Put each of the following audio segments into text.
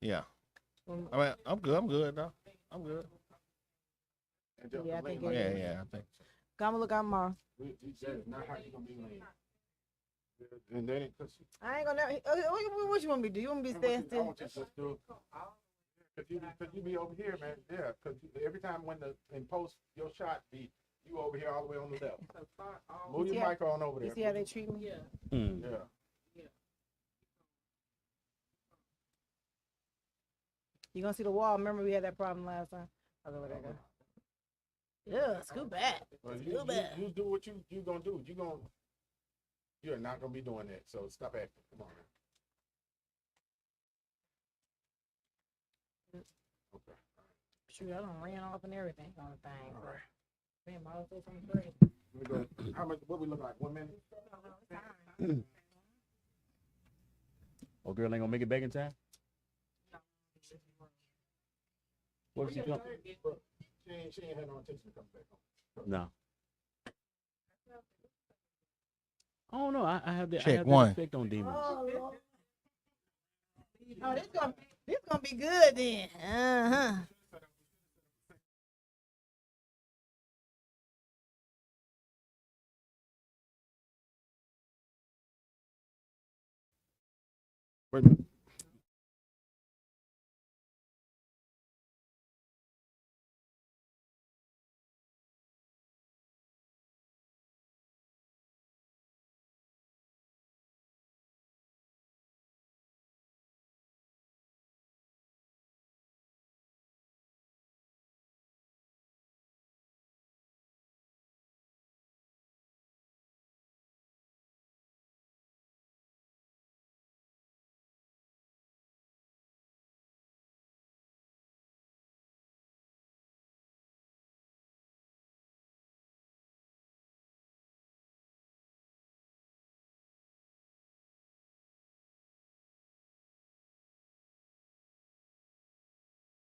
Yeah. I mean, I'm good. I'm good though. I'm good. Yeah, I think it Yeah, is. yeah. I think. Come look out tomorrow. Not how you gonna be lame. And then I ain't gonna. What you want me to do? You want me to stand I still? want you to just do. Cause you be over here, man. Yeah, cause every time when in post your shot be you over here all the way on the left. Move your mic on over there. You see how they treat me? Yeah. Yeah. You gonna see the wall? Remember we had that problem last time. Okay, where that go? Yeah, scoot back. Well, Scoot back. you do what you gonna do. You're not gonna be doing that. So stop acting. Come on, man. Okay. Shoot, I done ran off and everything on the thing. All right. Man, my also from three. Let me go. How much? What we look like? 1 minute? Oh, girl ain't gonna make it back in time? What if she come? She ain't had no intention of coming back home. No. I don't know. I have the Check one. effect on demons. Oh, Lord. Oh, this gonna be good then. Uh-huh. Wait a minute.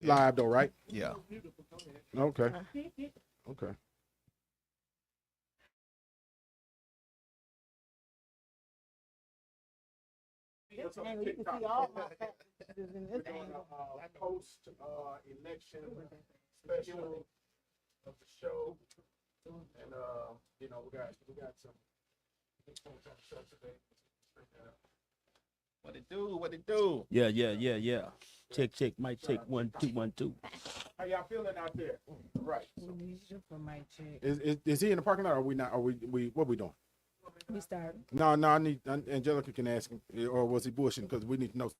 Live though, right? Yeah. Okay. Okay. And you can see all my packages in this angle. Post election special of the show, and we got some on the show today. What it do? What it do? Yeah. Check. Mic check. 1 2 1 2. How y'all feeling out there? Right. For my check. Is he in the parking lot? Or are we not? Are we what we doing? We started. No. I need Angelica can ask him, or was he bullshitting? Because we need to know.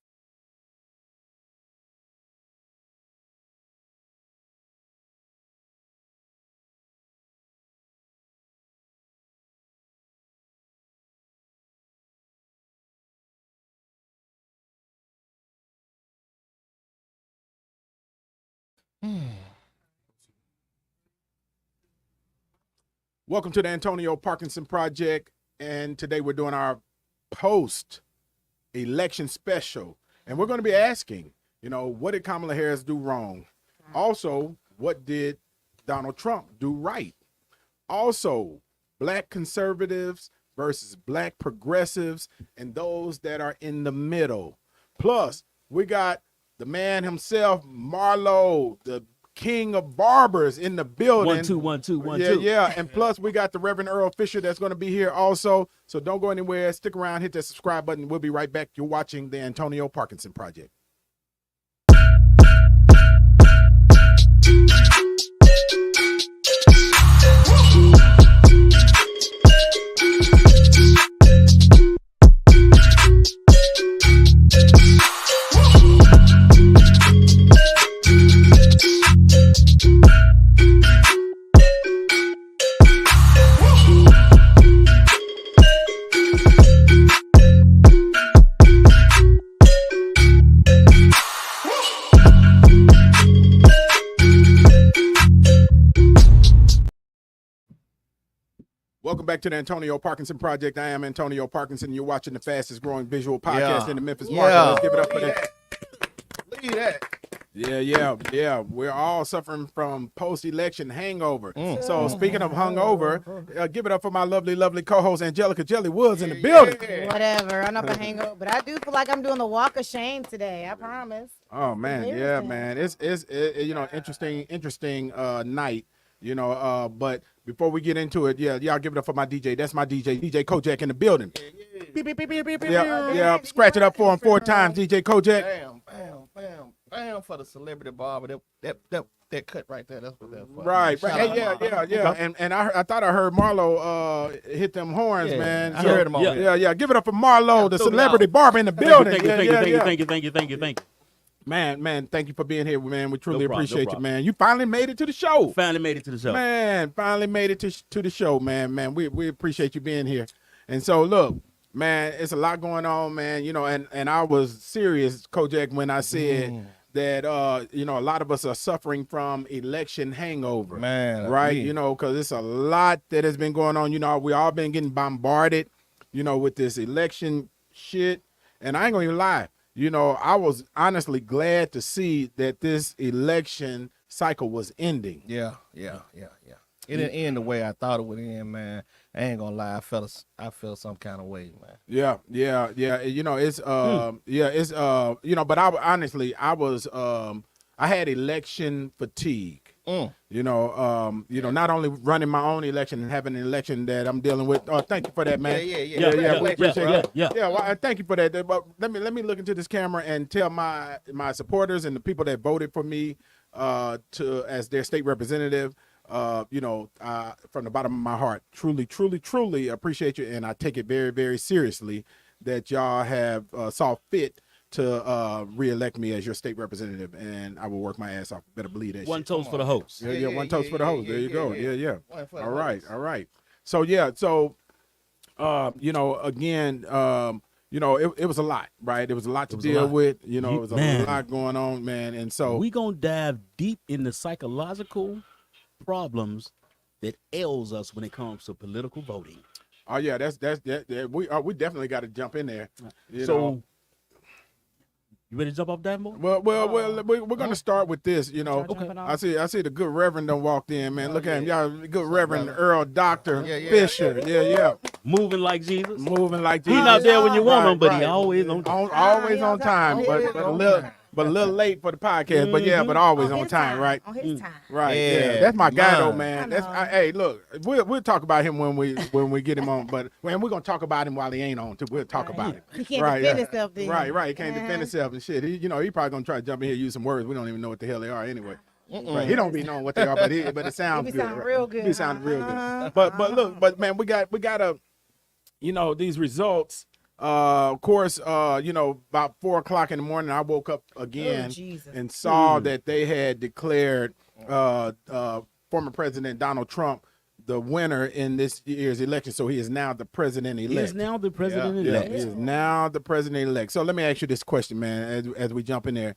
Welcome to the Antonio Parkinson Project, and today we're doing our post-election special, and we're going to be asking, what did Kamala Harris do wrong? Also, what did Donald Trump do right? Also, black conservatives versus black progressives and those that are in the middle. Plus, we got the man himself, Marlo, the king of barbers in the building. 1 2 1 2 1 2. Yeah. And plus, we got the Reverend Earl Fisher that's going to be here also. So don't go anywhere. Stick around. Hit that subscribe button. We'll be right back. You're watching the Antonio Parkinson Project. Welcome back to the Antonio Parkinson Project. I am Antonio Parkinson. You're watching the fastest growing visual podcast in the Memphis market. Let's give it up for that. Look at that. Yeah. We're all suffering from post-election hangover. So speaking of hungover, give it up for my lovely, lovely co-host Angelica Jelly Woods in the building. Whatever. I'm not gonna hang up, but I do feel like I'm doing the walk of shame today. I promise. Oh man, yeah, man. It's interesting night. But before we get into it, y'all give it up for my DJ. That's my DJ Kojak in the building. Beep, beep, beep, beep, beep, yeah. Scratch it up for him 4 times, DJ Kojak. Bam for the celebrity barber. That cut right there. That's what that's for. Right. Hey, yeah. And I thought I heard Marlo hit them horns, man. I heard him over Yeah. Give it up for Marlo, the celebrity barber in the building. Thank you. Man, thank you for being here, man. We truly appreciate you, man. You finally made it to the show. Finally made it to the show. Man, finally made it to the show, man. Man, we appreciate you being here. And so, look, man, it's a lot going on, man. And I was serious, Kojak, when I said that, a lot of us are suffering from election hangover. Man. Right? Because it's a lot that has been going on. We all been getting bombarded, with this election shit. And I ain't going to even lie. I was honestly glad to see that this election cycle was ending. Yeah. It didn't end the way I thought it would end, man. I ain't gonna lie, I felt some kind of way, man. Yeah. But I had election fatigue. Not only running my own election and having an election that I'm dealing with. Oh, thank you for that, man. Yeah. We appreciate it. Yeah. Well, thank you for that. But let me look into this camera and tell my supporters and the people that voted for me as their state representative. From the bottom of my heart, truly appreciate you, and I take it very, very seriously that y'all have saw fit to reelect me as your state representative, and I will work my ass off. Better believe that. One toast for the host. Yeah, one toast for the host. There you go. Yeah. All right. So again, it was a lot, right? It was a lot to deal with. It was a lot going on, man, and so we gonna dive deep in the psychological problems that ails us when it comes to political voting. Oh yeah, that's we definitely got to jump in there. You ready to jump off that more? Well, we're gonna start with this. Okay. I see the good Reverend done walked in, man. Look at him, y'all. Good Reverend Earl Doctor Fisher. Yeah. Moving like Jesus. He's He's not there when you want him, but he always on time. Always on time, but a little late for the podcast. But always on time, right? On his time. Right. Yeah. That's my guy, though, man. Hey, look, we'll talk about him when we get him on. But we're gonna talk about him while he ain't on too. We'll talk about him. He can't defend himself. Then. Right. He can't defend himself and shit. He probably gonna try to jump in here and use some words we don't even know what the hell they are anyway. Right. He don't be knowing what they are, but it sounds good. Sound real good. He sound real good. But man, we gotta, these results. Of course, about 4:00 in the morning, I woke up again and saw that they had declared former President Donald Trump the winner in this year's election. So he is now the president-elect. He is now the president-elect. He is now the president-elect. So let me ask you this question, man, as we jump in there.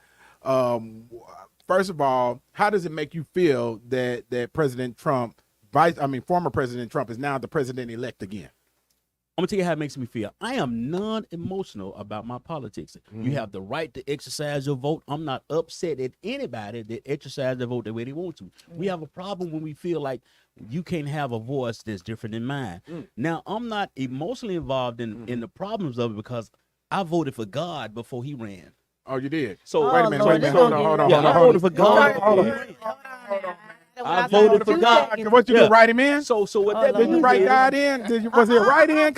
First of all, how does it make you feel that President Trump, former President Trump, is now the president-elect again? I'm gonna tell you how it makes me feel. I am non-emotional about my politics. You have the right to exercise your vote. I'm not upset at anybody that exercise their vote the way they want to. We have a problem when we feel like you can't have a voice that's different than mine. Now, I'm not emotionally involved in the problems of it because I voted for God before he ran. Oh, you did? So wait a minute. Hold on. I voted for God. I voted for God. What you do? Write him in? So what that Did you write God in? Was it right in?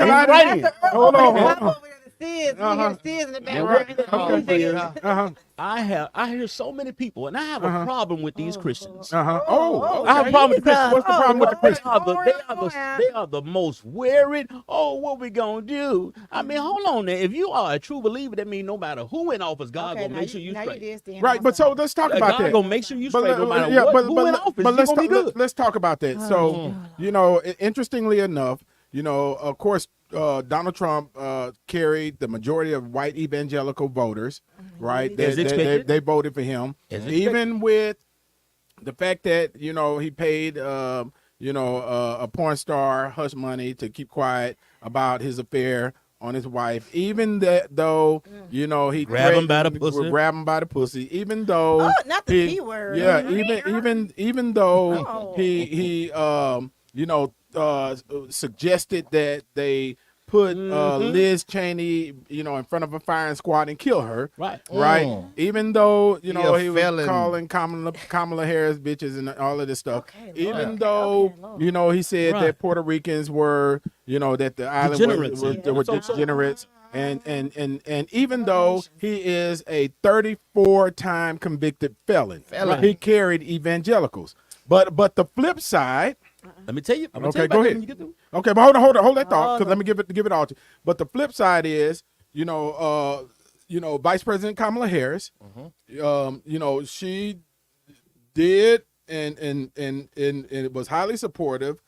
Hold on. In the background. I hear so many people, and I have a problem with these Christians. I have a problem with the Christians. What's the problem with the Christians? They are the most worried. Oh, what we gonna do? I mean, hold on there. If you are a true believer, that means no matter who in office, God gonna make sure you straight. Right, but so let's talk about that. God gonna make sure you straight no matter who in office. But gonna be good. let's talk about that. So, interestingly enough, of course, Donald Trump carried the majority of white evangelical voters, right? They voted for him, even with the fact that he paid a porn star hush money to keep quiet about his affair on his wife, even though he Grab him by the threatened- pussy. grab him by the pussy, even though Oh, not the he- P word. yeah, even though Oh. he suggested that they put Liz Cheney in front of a firing squad and kill her. Right. Right. Even though a he was felon. calling Kamala Harris bitches and all of this stuff. Okay, Even Lord. though Okay, Lord. he said Right. that Puerto Ricans were that the island Degenerates. were So- degenerates. And even though he is a 34-time convicted felon, he carried evangelicals. But the flip side. Let me tell you. I'm gonna Okay, tell you about go that ahead. when you get through. Okay, but hold that thought, Oh, because no. let me give it all to you. But the flip side is, Vice President Kamala Harris, she did and it was highly supportive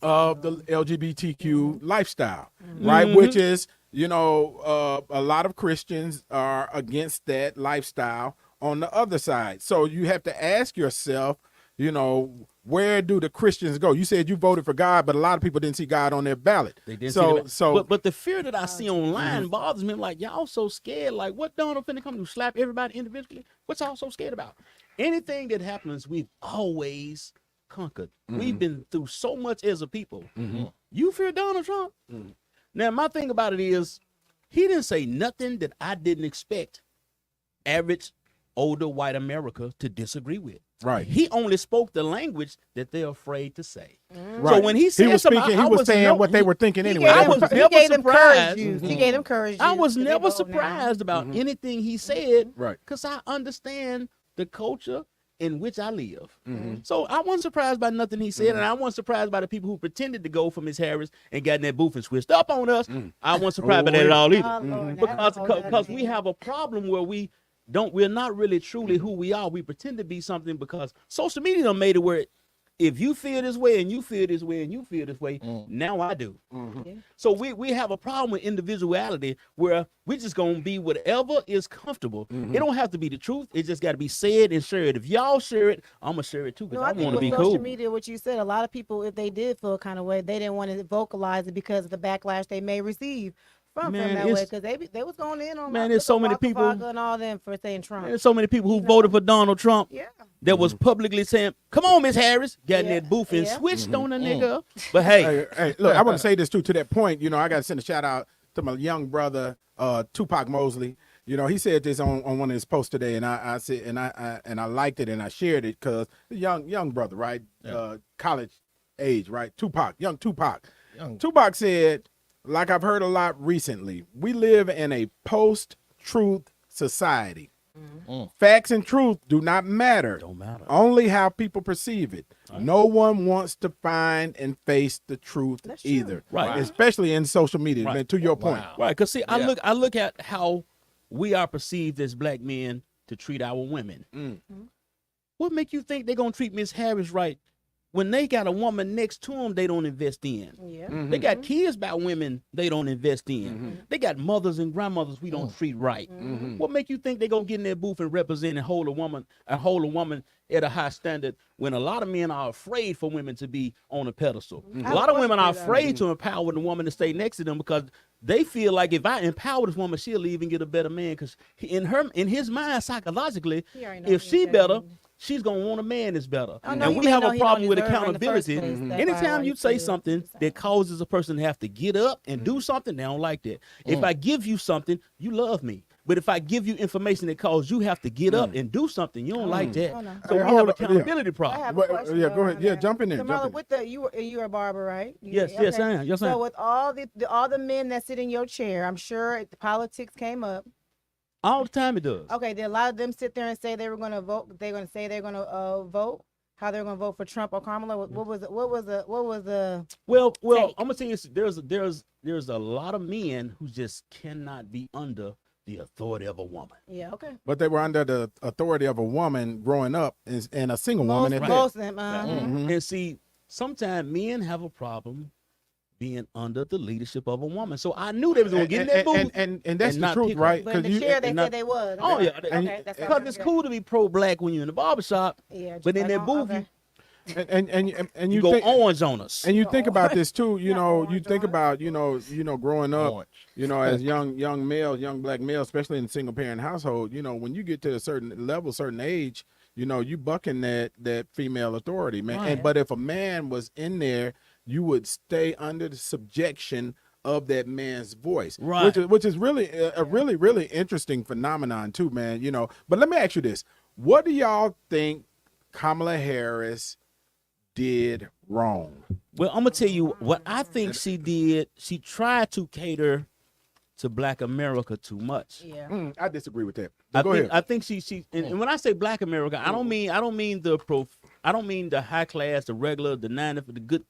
of the LGBTQ lifestyle, right? Which is, a lot of Christians are against that lifestyle on the other side. So you have to ask yourself, where do the Christians go? You said you voted for God, but a lot of people didn't see God on their ballot. They didn't So see that. But the fear that I see online bothers me. I'm like, y'all so scared. Like, what Donald finna come to slap everybody individually? What's y'all so scared about? Anything that happens, we've always conquered. We've been through so much as a people. You fear Donald Trump? Now, my thing about it is, he didn't say nothing that I didn't expect average older white America to disagree with. Right. He only spoke the language that they're afraid to say. Right. So when he said something, he was saying what they were thinking anyway. I was He never gave them courage surprised. juice. He gave them courage I juice was to be never bold now. surprised about anything he said, Right. because I understand the culture in which I live. So I wasn't surprised by nothing he said, and I wasn't surprised by the people who pretended to go for Miss Harris and got in that booth and switched up on us. I wasn't surprised by that at all either. Oh, Lord, that's Because all we have a problem where we're not really truly who we are. We pretend to be something because social media done made it where if you feel this way and you feel this way and you feel this way, now I do. Yeah. So we have a problem with individuality where we're just gonna be whatever is comfortable. It don't have to be the truth. It just got to be said and shared. If y'all share it, I'm gonna share it too, because No, I I think want to with be social cool. media, what you said, a lot of people, if they did feel a kind of way, they didn't want to vocalize it because of the backlash they may receive from Man, that way, it's- because they was going in on Man, Waka there's so many people- Waka and all them for saying Trump. There's so many people who voted for Donald Trump Yeah. that was publicly saying, "Come on, Miss Harris," got in Yeah, that booth and yeah. switched on a nigga. But hey, Hey, look, I want to say this too. To that point, I got to send a shout out to my young brother, Tupac Mosley. He said this on one of his posts today, and I said, and I liked it, and I shared it because young brother, right, college age, right, young Tupac. Tupac said, like I've heard a lot recently, we live in a post-truth society. Facts and truth do not matter. Don't matter. Only how people perceive it. No one wants to find and face the truth That's true. either. Right. Especially in social media. Right. Man, to your point. Wow. Right, because see, Yeah. I look at how we are perceived as black men to treat our women. What make you think they're gonna treat Miss Harris right when they got a woman next to them they don't invest in? Yeah. They got kids by women they don't invest in. They got mothers and grandmothers we don't treat right. What make you think they gonna get in their booth and represent and hold a woman at a high standard when a lot of men are afraid for women to be on a pedestal? A lot of women are afraid to empower the woman to stay next to them because they feel like if I empower this woman, she'll even get a better man. Because in his mind, psychologically, He already know if he she ain't better, better. she's gonna want a man that's better. Oh, no, And he we may have know a he problem don't with deserve in the first accountability. place. That's why Anytime he you say feels something the same. that causes a person to have to get up and do something, they don't like that. If I give you something, you love me. But if I give you information that causes you have to get up and do something, you don't like that. Oh, no. So Hey, we hold have up, accountability I problem. have Well, a question. yeah, though go ahead. around Yeah, that. jump in there, So, jump Marla, in. with you're a barber, right? Yes, yes, I am. Yes, I am. So with all the men that sit in your chair, I'm sure the politics came up. All the time it does. Okay, did a lot of them sit there and say they were going to vote? They're going to say they're going to vote. How they're going to vote for Trump or Kamala? What was it? What was the? Well, Take. I'm gonna tell you, there's a lot of men who just cannot be under the authority of a woman. Yeah. Okay. But they were under the authority of a woman growing up and a single woman. at that. Most of them. And see, sometimes men have a problem being under the leadership of a woman. So I knew they was gonna get in that booth. And that's and the not truth, pick right? But in the chair, they and said not- they was. Oh, yeah, Okay. That's because it's cool to be pro-black when you're in the barbershop, Yeah. but in just that like booth, okay. and You go think, orange on us. and you think about this too. You know, you think about growing up. Orange. As young males, young black males, especially in a single parent household. When you get to a certain level, certain age, you bucking that female authority, man. Right. But if a man was in there, you would stay under the subjection of that man's voice, Right. which is really a really, really interesting phenomenon too, man. But let me ask you this: what do y'all think Kamala Harris did wrong? Well, I'm gonna tell you what I think she did. She tried to cater to Black America too much. Yeah. I disagree with that. I think she and when I say Black America, I don't mean the high class, the regular, the 90 for the good.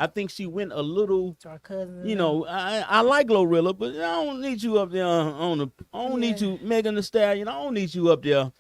I think she went a little. To our cousins. I like Glorilla, but I don't need you up there I don't need you, Megan Thee Stallion. I don't need you up there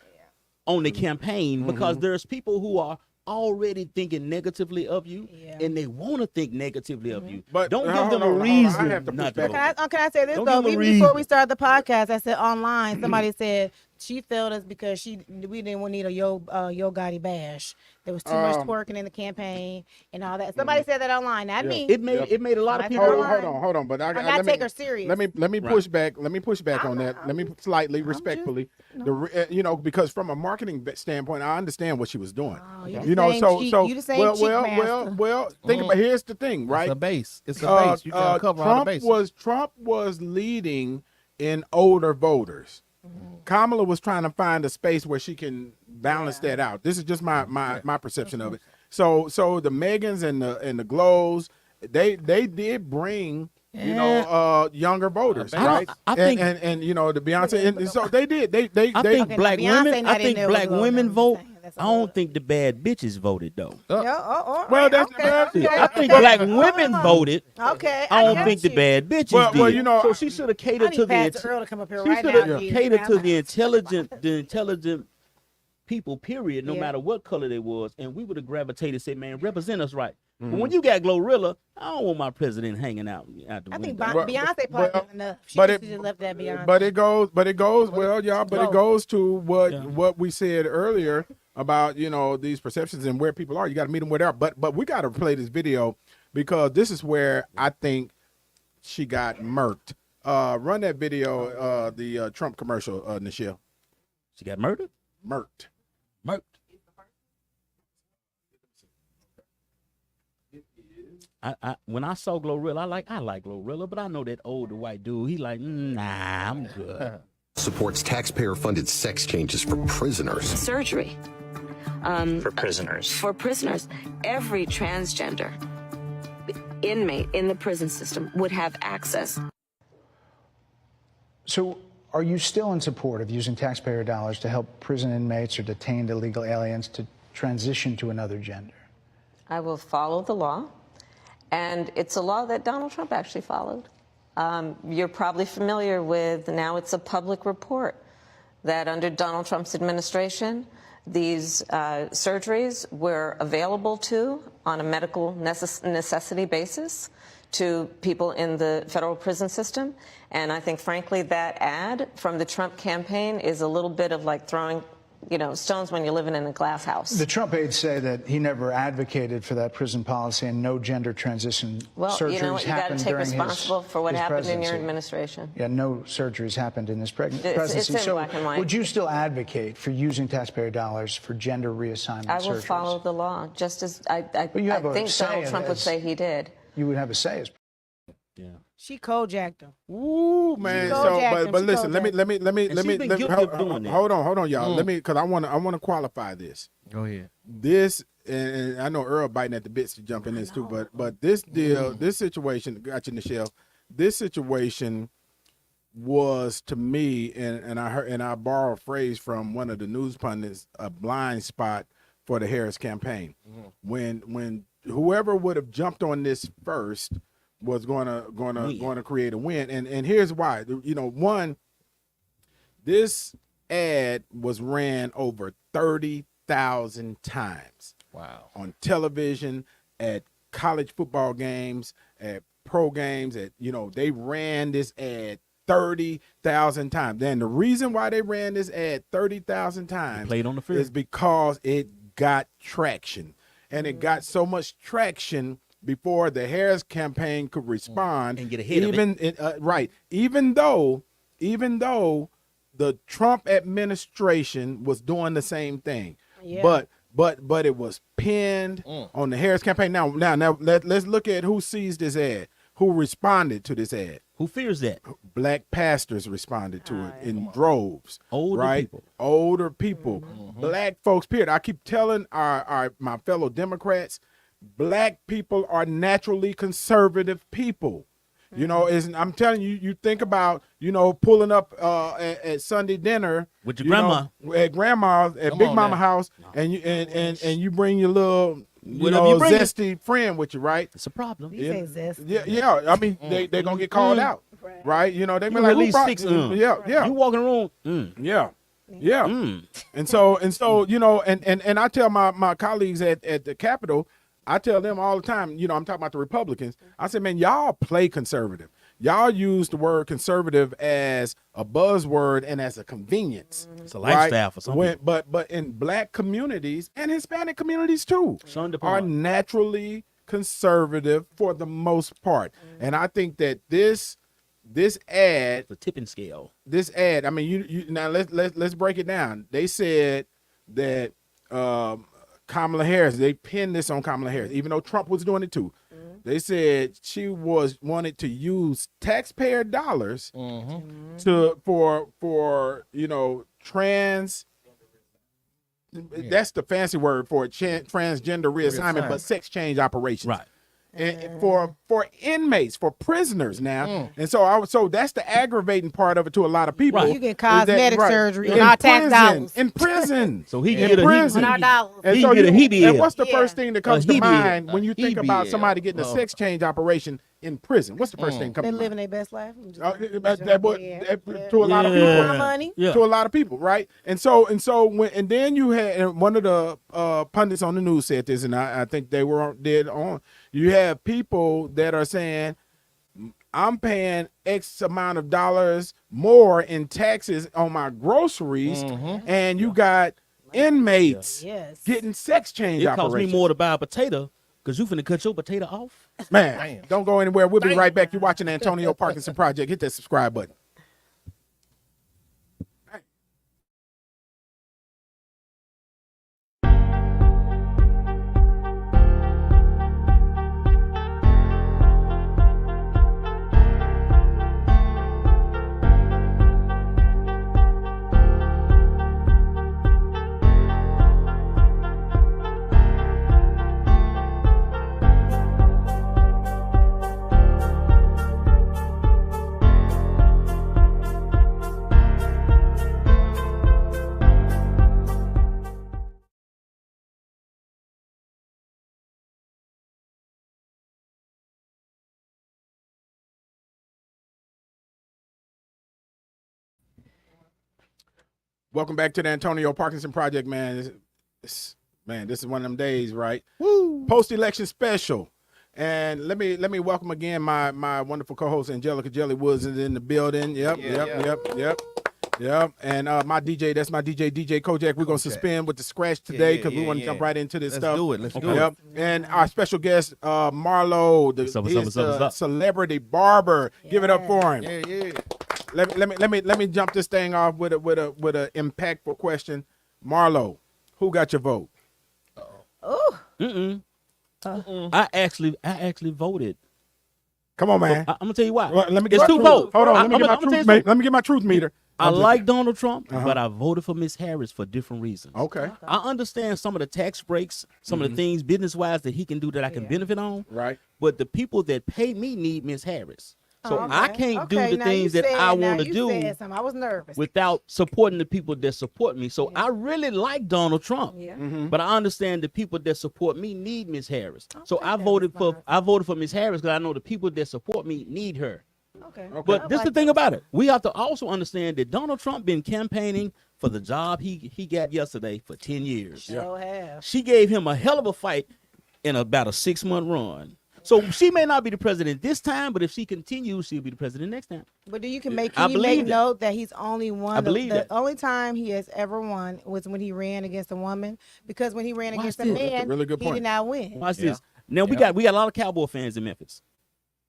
on the campaign because there's people who are already thinking negatively of you, and they want to think negatively of you. But don't give hold them on, a hold on. reason I have to not push to back. vote. Can I say this Don't though? give 'em a Even before reason. we started the podcast, I said online. Somebody said she failed us because we didn't need a Yo Gotti bash. There was too much twerking in the campaign and all that. Somebody said that online, not me. It made a lot of I people. told Hold on. But Or let not me take her serious. Let me Right. push back. Let me push back on that. Let me slightly, just- respectfully. no. Because from a marketing standpoint, I understand what she was doing. Oh, you the You know, same so cheek- so you the same well, cheek well, master. well. Think about. Here's the thing, right? It's a base. It's a base. You gotta cover all the bases. Trump was leading in older voters. Kamala was trying to find a space where she can balance that out. This is just my perception of it. So the Megans and the Glows, they did bring younger voters, right? I think- and the Beyonce, and so they did. They I think Okay, now black Beyonce women. not I in think there with black Glow, women I'm vote. saying. That's I all. don't think the bad bitches voted though. Well, that's I think black women voted. Okay. I don't got think the you. bad bitches Well, did. you know, so she should have I catered to need Pastor the. Earl to come up here She right should now. have Jesus. catered to the intelligent people. Period. No Yeah. matter what color they was, and we would have gravitated and said, "Man, represent us right." But when you got Glorilla, I don't want my president hanging out the I think window. But- Beyonce but- probably enough. She but just it- should left that Beyonce. But it goes well, y'all. But it Go. goes to what Yeah. what we said earlier about these perceptions and where people are. You got to meet them where they are. But we got to play this video because this is where I think she got murked. Run that video, the Trump commercial, Nichelle. She got murdered. Murked. Murked. When I saw Glorilla, I like Glorilla, but I know that older white dude. He like, nah, I'm good. Supports taxpayer-funded sex changes for prisoners. Surgery. For prisoners. For prisoners. Every transgender inmate in the prison system would have access. So, are you still in support of using taxpayer dollars to help prison inmates or detained illegal aliens to transition to another gender? I will follow the law, and it's a law that Donald Trump actually followed. You're probably familiar with, now it's a public report, that under Donald Trump's administration, these surgeries were available on a medical necessity basis to people in the federal prison system. And I think, frankly, that ad from the Trump campaign is a little bit of like throwing stones when you're living in a glass house. The Trump aides say that he never advocated for that prison policy and no gender transition Well, surgeries you know what? You got to happened take during responsible for what his happened in presidency. your administration. Yeah, no surgeries happened in this presidency. It's in so black and white. would you still advocate for using taxpayer dollars for gender reassignment I will surgeries? follow the law, just as I you have a think say Donald in Trump would this. say he did. You would have a say as Yeah. She co-jacked him. Ooh, man. She So, co-jacked but him. listen. Let me And she's been guilty of doing that. hold on, y'all. Let me, because I want to qualify this. Go ahead. This, and I know Earl biting at the bits to jump in this too, but this deal, this situation, got you, Nichelle. This situation was to me, and I borrow a phrase from one of the news pundits, a blind spot for the Harris campaign. When whoever would have jumped on this first was going to create a win, and here's why. One, this ad was ran over 30,000 times. Wow. On television, at college football games, at pro games, they ran this ad 30,000 times. Then the reason why they ran this ad 30,000 times Played on the field. is because it got traction. and it got so much traction before the Harris campaign could respond And get ahead of it. Right. Even though the Trump administration was doing the same thing. Yeah. But it was pinned on the Harris campaign. Now let's look at who sees this ad, who responded to this ad. Who fears that? Black pastors responded to it in droves. Older right? people. Older people. Black folks, period. I keep telling my fellow Democrats, black people are naturally conservative people. You know, I'm telling you, you think about, pulling up at Sunday dinner With your grandma. at grandma's, at Big Mama house, and you bring your little, Whatever you bring. zesty friend with you, right? It's a problem. You say zesty. Yeah. I mean, they're gonna get called out, right? They be You like, at who least brought- 6. Yeah. You walking around. Yeah. And so, and I tell my colleagues at the Capitol, I tell them all the time, I'm talking about the Republicans. I said, man, y'all play conservative. Y'all use the word conservative as a buzzword and as a convenience. It's a lifestyle for some people. But in black communities and Hispanic communities too, Shun the are part. naturally conservative for the most part. And I think that this ad, The tipping scale. I mean, you now let's break it down. They said that Kamala Harris, they pinned this on Kamala Harris, even though Trump was doing it too. They said she wanted to use taxpayer dollars for trans. That's the fancy word for it, transgender reassignment, but sex change operations. Right. And for inmates, for prisoners now, and so that's the aggravating part of it to a lot of people. Right. You get cosmetic surgery In on our tax prison, dollars. in prison. So he in get a prison. On our dollars. And He so get a and HBL. what's the Yeah. first thing that comes to HBL. mind when you think about HBL. somebody getting a sex change operation in prison? What's the first thing that They comes to living mind? their best life. To a lot of people, More money. Yeah. to a lot of people, right? And so then you had, and one of the pundits on the news said this, and I think they were dead on. You have people that are saying, I'm paying X amount of dollars more in taxes on my groceries, and you got inmates Yes. getting sex change It costs me operations. more to buy a potato because you finna cut your potato off. Man, don't go anywhere. We'll be right back. You're watching the Antonio Parkinson Project. Hit that subscribe button. Welcome back to the Antonio Parkinson Project, man. This is one of them days, right? Woo! Post-election special. And let me welcome again my wonderful co-host Angelica Jelly Woods is in the building. Yep. And my DJ, that's my DJ Kojak. We're gonna suspend with the scratch today because we want to jump right into this stuff. Let's do it. And our special guest, Marlo, What's up? the celebrity barber. Give it up for him. Yeah. Let me jump this thing off with a impactful question. Marlo, who got your vote? I actually voted. Come on, man. I'm gonna tell you why. Well, let me It's get my two truth. votes. Hold on. I'm Let me get my truth meter. I like Donald Trump, but I voted for Miss Harris for different reasons. Okay. I understand some of the tax breaks, some of the things business-wise that he can do that I can benefit on. Right. But the people that pay me need Miss Harris. So Okay. I can't do Okay, the now things you that I said- now want to you do said something. I was nervous. without supporting the people that support me. So I really like Donald Trump. Yeah. But I understand the people that support me need Miss Harris. So think I that voted was for Miss Harris because I know the people that support me need her. Okay. But this is the thing about it. We have to also understand that Donald Trump been campaigning for the job he got yesterday for 10 years. So have. She gave him a hell of a fight in about a 6-month run. So she may not be the president this time, but if she continues, she'll be the president next time. But you I make believe that. note that he's only won. I believe the that. only time he has ever won was when he ran against a woman. Because when he ran Watch against a this. man, That's a really good he point. did not win. Watch Yeah. this. Now we got a lot of Cowboy fans in Memphis.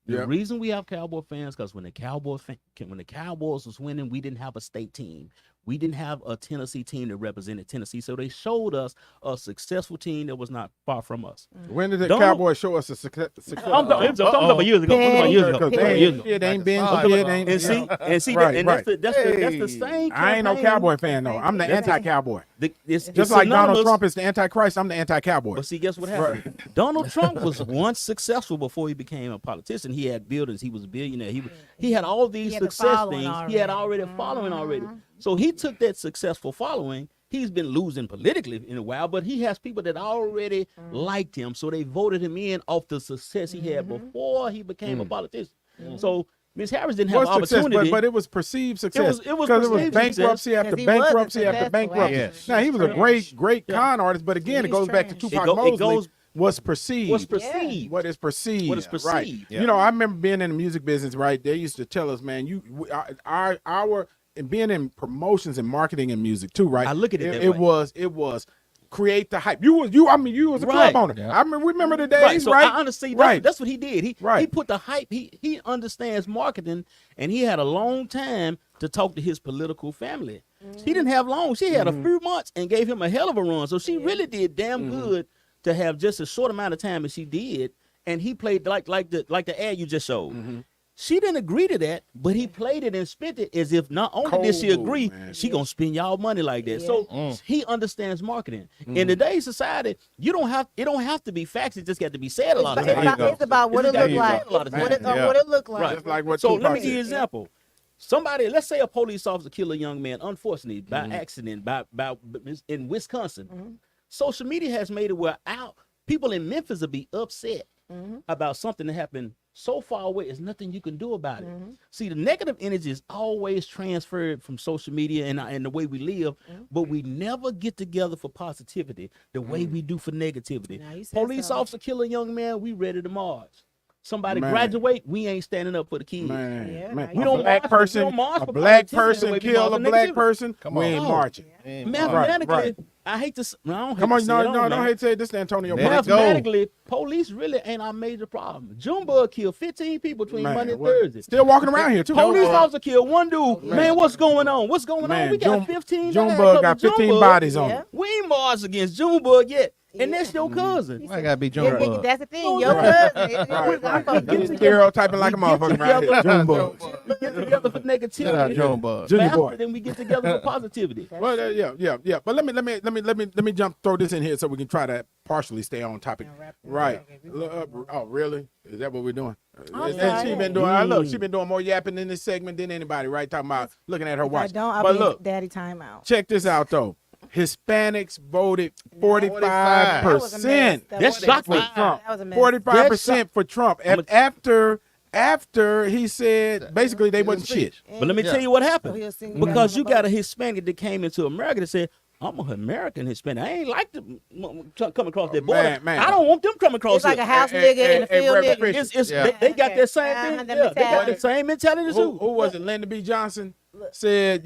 The Yeah. reason we have Cowboy fans because when the Cowboys was winning, we didn't have a state team. We didn't have a Tennessee team that represented Tennessee. So they showed us a successful team that was not far from us. When did the Don't- Cowboys show us a success? I'm talking about years ago. I'm talking about years ago. Because I'm talking about years ago. it ain't been Like a shit. song. Ain't And see, Right, and right. that's the same. I ain't no campaign. Cowboy fan though. I'm the anti-cowboy. It's Just like Donald synonymous. Trump is the antichrist, I'm the anti-cowboy. But see, guess what happened? Donald Trump was once successful before he became a politician. He had buildings. He was a billionaire. He had all these He had the success following things. He had already a following already. So he took that successful following. He's been losing politically in a while, but he has people that already liked him. So they voted him in off the success he had before he became a politician. So Ms. Harris didn't have Was success, opportunity. but it was perceived success. It was because it was perceived bankruptcy success. after 'Cause he was bankruptcy after successful, bankruptcy. Yes. Now he was a great con artist, but again, it He's goes back to trash. Tupac It Mosley. goes- Was perceived. What's perceived? What is perceived? What is Right. perceived. Yeah. You know, I remember being in the music business. Right, they used to tell us, man, our and being in promotions and marketing and music too. Right, I look at it that It way. was create the hype. You was a Right. club owner. Yeah. I remember the days. Right, So I understand. Right. That's what he did. He Right. put the hype. He understands marketing, and he had a long time to talk to his political family. She didn't have long. She had a few months and gave him a hell of a run. So she really did damn good to have just a short amount of time as she did. And he played like the ad you just showed. She didn't agree to that, but he played it and spent it as if not only did she Cold, agree, man. she gonna spend y'all money like that. So he understands marketing. In today's society, it don't have to be facts. It just got to be said a lot of times. It's about what it There look you go. like. A lot of What times. it look like. Right. Just like what So Tupac let me give you said. an example. Somebody, let's say a police officer kill a young man, unfortunately, by accident, by in Wisconsin. Social media has made it where people in Memphis will be upset about something that happened so far away. There's nothing you can do about it. See, the negative energy is always transferred from social media and the way we live, but we never get together for positivity the way we do for negativity. Now you said Police something. officer kill a young man, we ready to march. Somebody Man. graduate, we ain't standing up for the kids. Man, Yeah, man. we a don't black march for- we person, don't march a for black positivity the person way we kill a march for black negativity. person. Come we on. ain't No. marching. Mathematically, Right. I hate to. I don't hate Come on, to say it, no, don't hate to say this. Is Antonio Let Brown. it go. Mathematically, police really ain't our major problem. Junebug killed 15 people between Man, Monday and what- Thursday. Still walking around here too. Police officer killed one dude. man. Man, what's going on? What's going Man, on? We got 15. Junebug got 15 bodies on Yeah. him. We ain't marched against Junebug yet, and that's your cousin. Why I gotta be Yeah, Junebug? that's the thing. Oh, Your right. cousin. He's stereotyping like a We get motherfucker right here. Junebug. We get together for Shout out negativity. Junebug. Junior Faster boy. than we get together for positivity. Well, yeah. But let me throw this in here so we can try to partially stay on topic. Right. Oh, really? Is that what we're doing? And she been doing. Look, she been doing more yapping in this segment than anybody. Right? Talking about looking at her If I watch. don't, I'll But be look, daddy timeout. check this out though. Hispanics voted 45%. That was a mess. That's shocking. for Trump. That was a mess. 45% for Trump. And after he said basically they wasn't shit. But let me tell you what So happened. he'll sing Because you about- got a Hispanic that came into America that said, I'm an American Hispanic. I ain't like to come across that border. Man. I don't want them coming across It's like here. a house Hey, nigga and a field Reverend nigga. Christian. Yeah. They got Okay. that same thing. The Yeah, they got mentality. the same mentality Who too. was it? Lyndon B. Johnson said,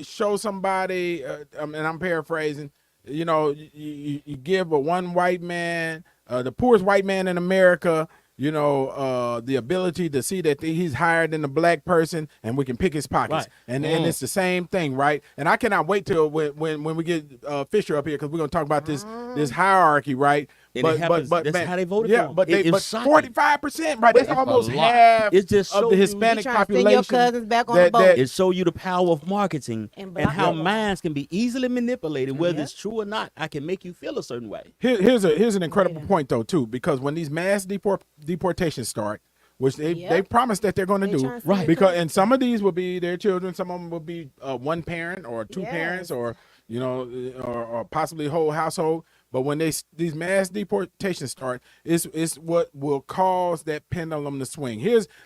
show somebody, and I'm paraphrasing, you give a one white man, the poorest white man in America, the ability to see that he's higher than the black person and we can pick his pockets. Right. And it's the same thing, right? And I cannot wait till when we get Fisher up here because we're going to talk about this hierarchy, right? And it happens- that's how they voted yeah, for him. but It's shocking. 45%, right? That's almost a lot. half It's just of so the you- Hispanic You trying to send population. your cousins back on the boat. that- It show you the power of marketing And and how black- minds can be easily manipulated, whether it's true or not. I can make you feel a certain way. Here's an incredible point though too, because when these mass deportations start, which they promise that they're going to They do, trying to Right. Because and some of these will be their children, some of them will be one parent or two Yes. parents, or or possibly whole household. But when these mass deportations start, it's what will cause that pendulum to swing.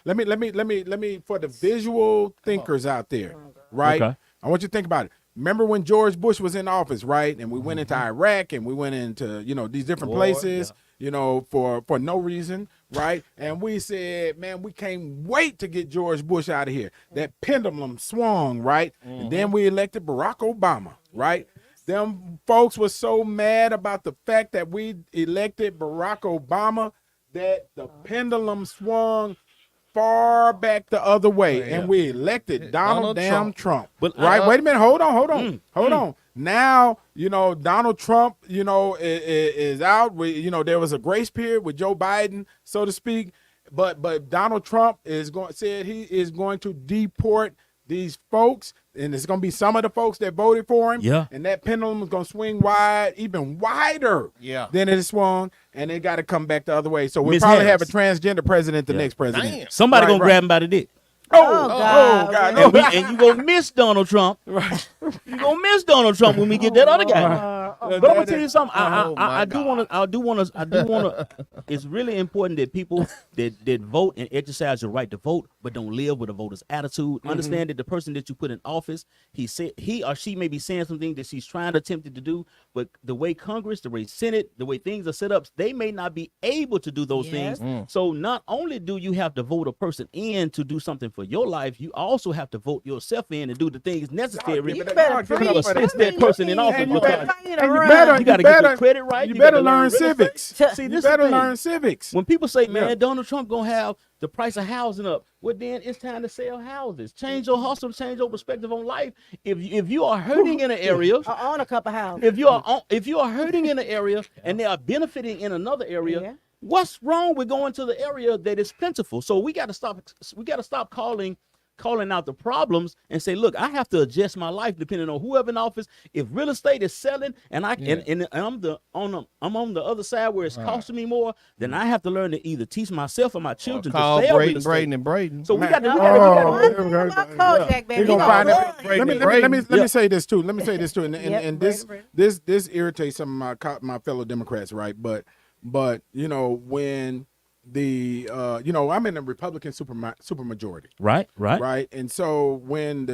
Let me for the visual thinkers out there, right? Okay. I want you to think about it. Remember when George Bush was in office, right? And we went into Iraq and we went into, these different War, places. you know, for no reason, right? And we said, man, we can't wait to get George Bush out of here. That pendulum swung, right? And then we elected Barack Obama, right? Them folks were so mad about the fact that we elected Barack Obama that the pendulum swung far back the other way, and we elected Donald damn Trump. But right? Wait a minute. Hold on. Now, you know, Donald Trump, you know, is out. You know, there was a grace period with Joe Biden, so to speak. But Donald Trump said he is going to deport these folks, and it's going to be some of the folks that voted for him. Yeah. And that pendulum is going to swing wide, even wider than it swung, and it got to come back the other way. So we'll Ms. probably have a Harris. transgender president, the next president. Damn. Somebody Right, gonna grab him by the dick. Oh, God. No. And you gonna miss Donald Trump. You gonna miss Donald Trump when we get that other guy. But I'm gonna tell you something. I do want to. It's really important that people that vote and exercise your right to vote, but don't live with a voter's attitude. Understand that the person that you put in office, he or she may be saying something that she's trying to attempt to do, but the way Congress, the way Senate, the way things are set up, they may not be able to do those things. So not only do you have to vote a person in to do something for your life, you also have to vote yourself in and do the things necessary You to better preach. assist that person in office. And you because better you got to get the credit right. You gotta better learn real estate. civics. See, You this better is the thing. learn civics. When people say, man, Donald Trump gonna have the price of housing up, well, then it's time to sell houses. Change your hustle, change your perspective on life. If you are hurting in an area, I own a couple houses. if you are hurting in an area and they are benefiting in another area, what's wrong with going to the area that is plentiful? So we got to stop calling out the problems and say, look, I have to adjust my life depending on whoever in office. If real estate is selling and and I'm on the other side where it's costing me more, then I have to learn to either teach myself or my children to Call sell real Braden, estate. Braden. So we got to. He gonna find it. Let me say this too. And this irritates some of my fellow Democrats, right? But you know, when the you know, I'm in a Republican supermajority. Right. And so when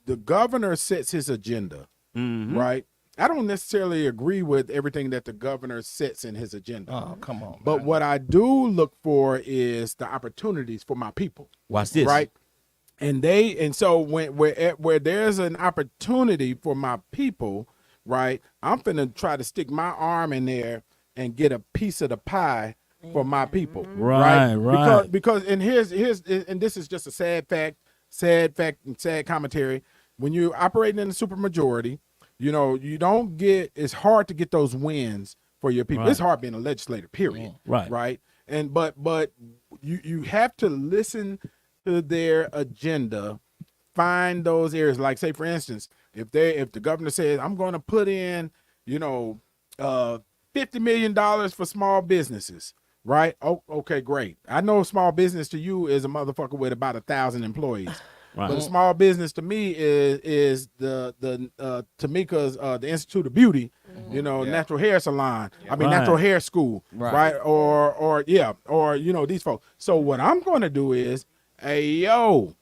the governor sets his agenda, right? I don't necessarily agree with everything that the governor sets in his agenda. Oh, come on. But what I do look for is the opportunities for my people. Watch this. Right. And so where there's an opportunity for my people, right, I'm finna try to stick my arm in there and get a piece of the pie for my people. Right. Because and here's and this is just a sad fact and sad commentary. When you're operating in a supermajority, you know, it's hard to get those wins for your people. Right. It's hard being a legislator, period. Right. And but you have to listen to their agenda, find those areas. Like, say for instance, if the governor says, I'm going to put in, you know, $50 million for small businesses, right? Oh, okay, great. I know small business to you is a motherfucker with about 1,000 employees. Right. But a small business to me is the Tamika's the Institute of Beauty, you know, natural hair salon. I mean, natural hair school, right? Or you know, these folks. So what I'm going to do is, hey, yo,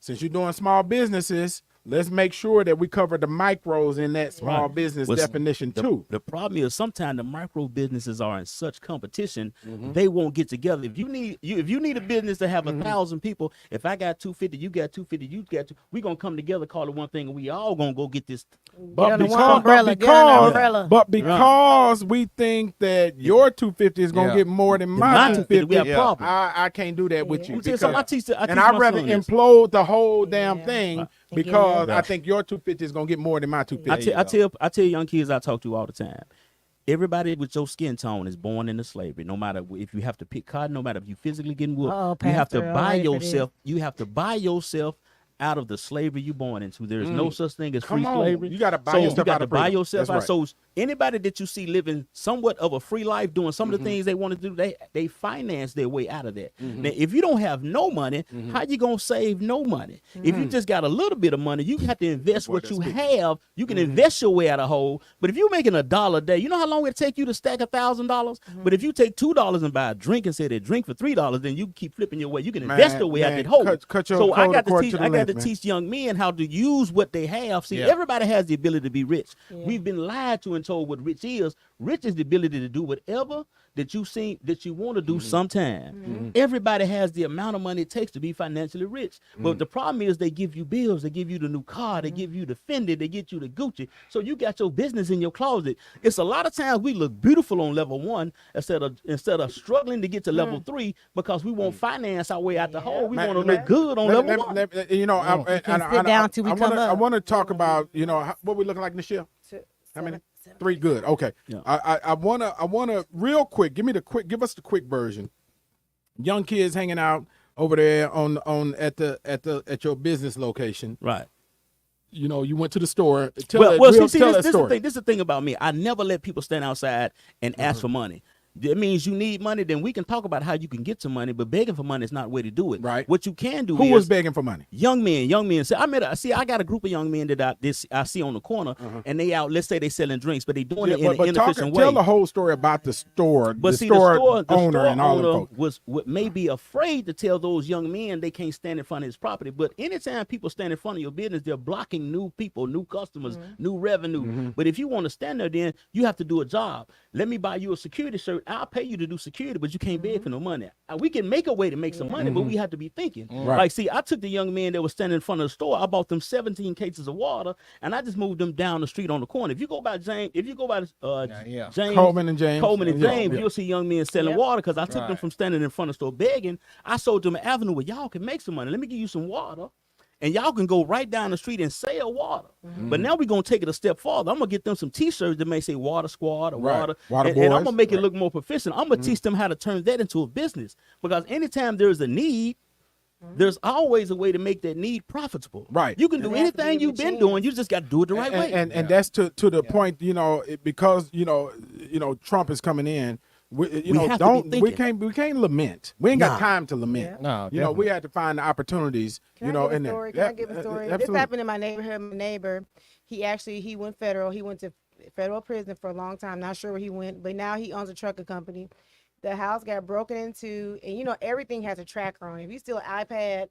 since you're doing small businesses, let's make sure that we cover the micros in that small business definition too. The problem is sometimes the micro businesses are in such competition, they won't get together. If you need a business to have 1,000 people, if I got 250, you got 250, you got 2, we gonna come together, call it one thing, and we all gonna go get this. But because we think that your 250 is gonna get more than my 250, we have problems. I can't do that with you. I'd rather implode the whole damn thing because I think your 250 is gonna get more than my 250. I tell young kids I talk to all the time. Everybody with your skin tone is born into slavery. No matter if you have to pick cotton, no matter if you physically getting whooped, you have to buy yourself. You have to buy yourself out of the slavery you're born into. There is no such thing as free slavery. You got to buy yourself out of freedom. So anybody that you see living somewhat of a free life, doing some of the things they want to do, they finance their way out of that. Now, if you don't have no money, how you gonna save no money? If you just got a little bit of money, you have to invest what you have. You can invest your way out of hole. But if you're making $1 a day, you know how long it take you to stack $1,000? But if you take $2 and buy a drink and say that drink for $3, then you keep flipping your way. You can invest your way out that hole. So I got to teach young men how to use what they have. See, everybody has the ability to be rich. We've been lied to and told what rich is. Rich is the ability to do whatever that you want to do sometime. Everybody has the amount of money it takes to be financially rich. But the problem is they give you bills, they give you the new car, they give you the Fendi, they get you the Gucci. So you got your business in your closet. It's a lot of times we look beautiful on level 1 instead of struggling to get to level 3 because we won't finance our way out the hole. We want to look good on level 1. You know, I want to talk about, you know, what we looking like, Nichelle? How many? 3. Good. Okay. Yeah. I wanna real quick. Give us the quick version. Young kids hanging out over there at your business location. Right. You know, you went to the store. This is the thing about me. I never let people stand outside and ask for money. It means you need money, then we can talk about how you can get some money, but begging for money is not the way to do it. Right. What you can do Who was begging for money? Young men. So I got a group of young men that I see on the corner, and they out, let's say they selling drinks, but they doing it in an inefficient way. Tell the whole story about the store, but the store owner and all owner the folks. was may be afraid to tell those young men they can't stand in front of his property. But anytime people stand in front of your business, they're blocking new people, new customers, new revenue. But if you want to stand there, then you have to do a job. Let me buy you a security shirt. I'll pay you to do security, but you can't beg for no money. We can make a way to make some money, but we have to be thinking. Right. Like, see, I took the young men that was standing in front of the store. I bought them 17 cases of water, and I just moved them down the street on the corner. If you go by James, James Coleman and James, you'll see young men selling water because I took them from standing in front of the store begging. I sold them an avenue where y'all can make some money. Let me give you some water. And y'all can go right down the street and sell water. But now we're going to take it a step farther. I'm going to get them some T-shirts that may say Water Squad or Water. And I'm going to make it look more professional. I'm going to teach them how to turn that into a business. Because anytime there's a need, there's always a way to make that need profitable. Right. You can do anything you've been doing. You just got to do it the right way. And that's to the point, you know, because, you know, Trump is coming in. We can't lament. We ain't got time to lament. No, you know, we had to find the opportunities. Can I give a story? This happened in my neighborhood. My neighbor, he went federal. He went to federal prison for a long time. Not sure where he went, but now he owns a trucking company. The house got broken into, and you know everything has a tracker on it. If you steal an iPad,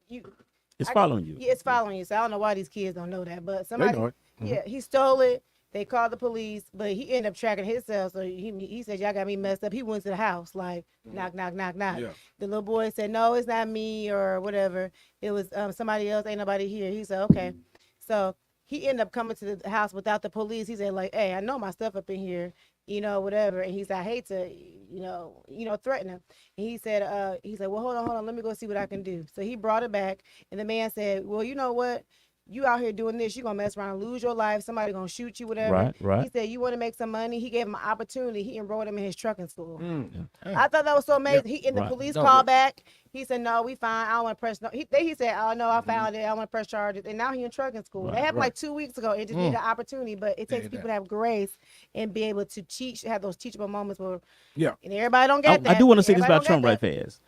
it's following you. Yeah, it's following you. So I don't know why these kids don't know that, but somebody, they know it. Yeah, he stole it. They called the police, but he ended up tracking himself. So he said, y'all got me messed up. He went to the house, like, knock, knock, knock, knock. Yeah. The little boy said, no, it's not me or whatever. It was somebody else. Ain't nobody here. He said, okay. So he ended up coming to the house without the police. He said, like, hey, I know my stuff up in here, you know, whatever. And he said, I hate to, you know, threaten him. And he said, well, hold on. Let me go see what I can do. So he brought it back. And the man said, well, you know what? You out here doing this, you're going to mess around and lose your life. Somebody going to shoot you, whatever. Right. He said, you want to make some money? He gave him an opportunity. He enrolled him in his trucking school. I thought that was so amazing. He in the police called back. He said, no, we fine. I don't want to press no. He said, oh, no, I found it. I want to press charges. And now he in trucking school. That happened like 2 weeks ago. It just needed an opportunity. But it takes people to have grace and be able to teach, have those teachable moments where, and everybody don't get that. I do want to say this about Trump right fast.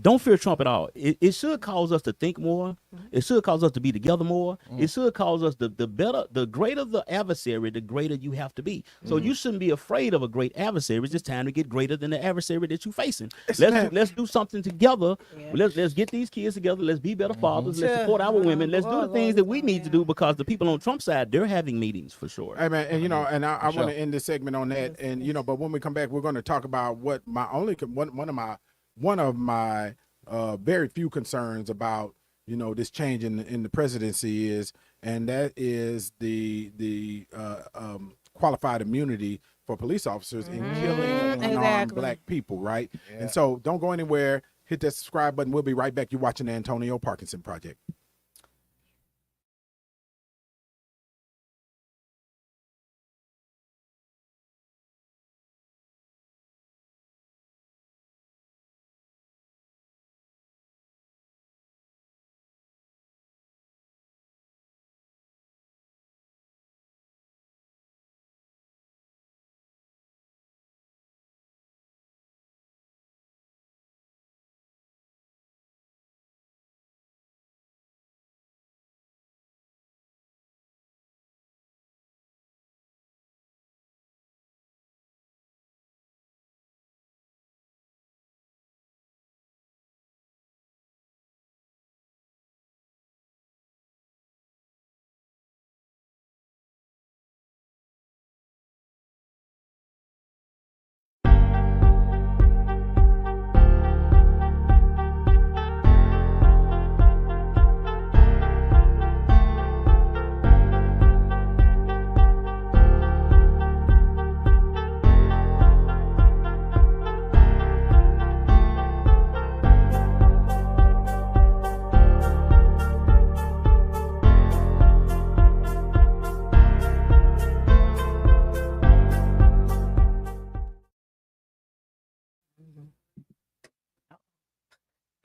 Don't fear Trump at all. It should cause us to think more. It should cause us to be together more. It should cause us the greater the adversary, the greater you have to be. So you shouldn't be afraid of a great adversary. It's just time to get greater than the adversary that you're facing. Let's do something together. Let's get these kids together. Let's be better fathers. Let's support our women. Let's do the things that we need to do because the people on Trump's side, they're having meetings for sure. Hey man, and I want to end this segment on that. And but when we come back, we're going to talk about what my one of my very few concerns about this change in the presidency is, and that is the qualified immunity for police officers in killing unarmed black people, right? And so don't go anywhere. Hit that subscribe button. We'll be right back. You're watching the Antonio Parkinson Project.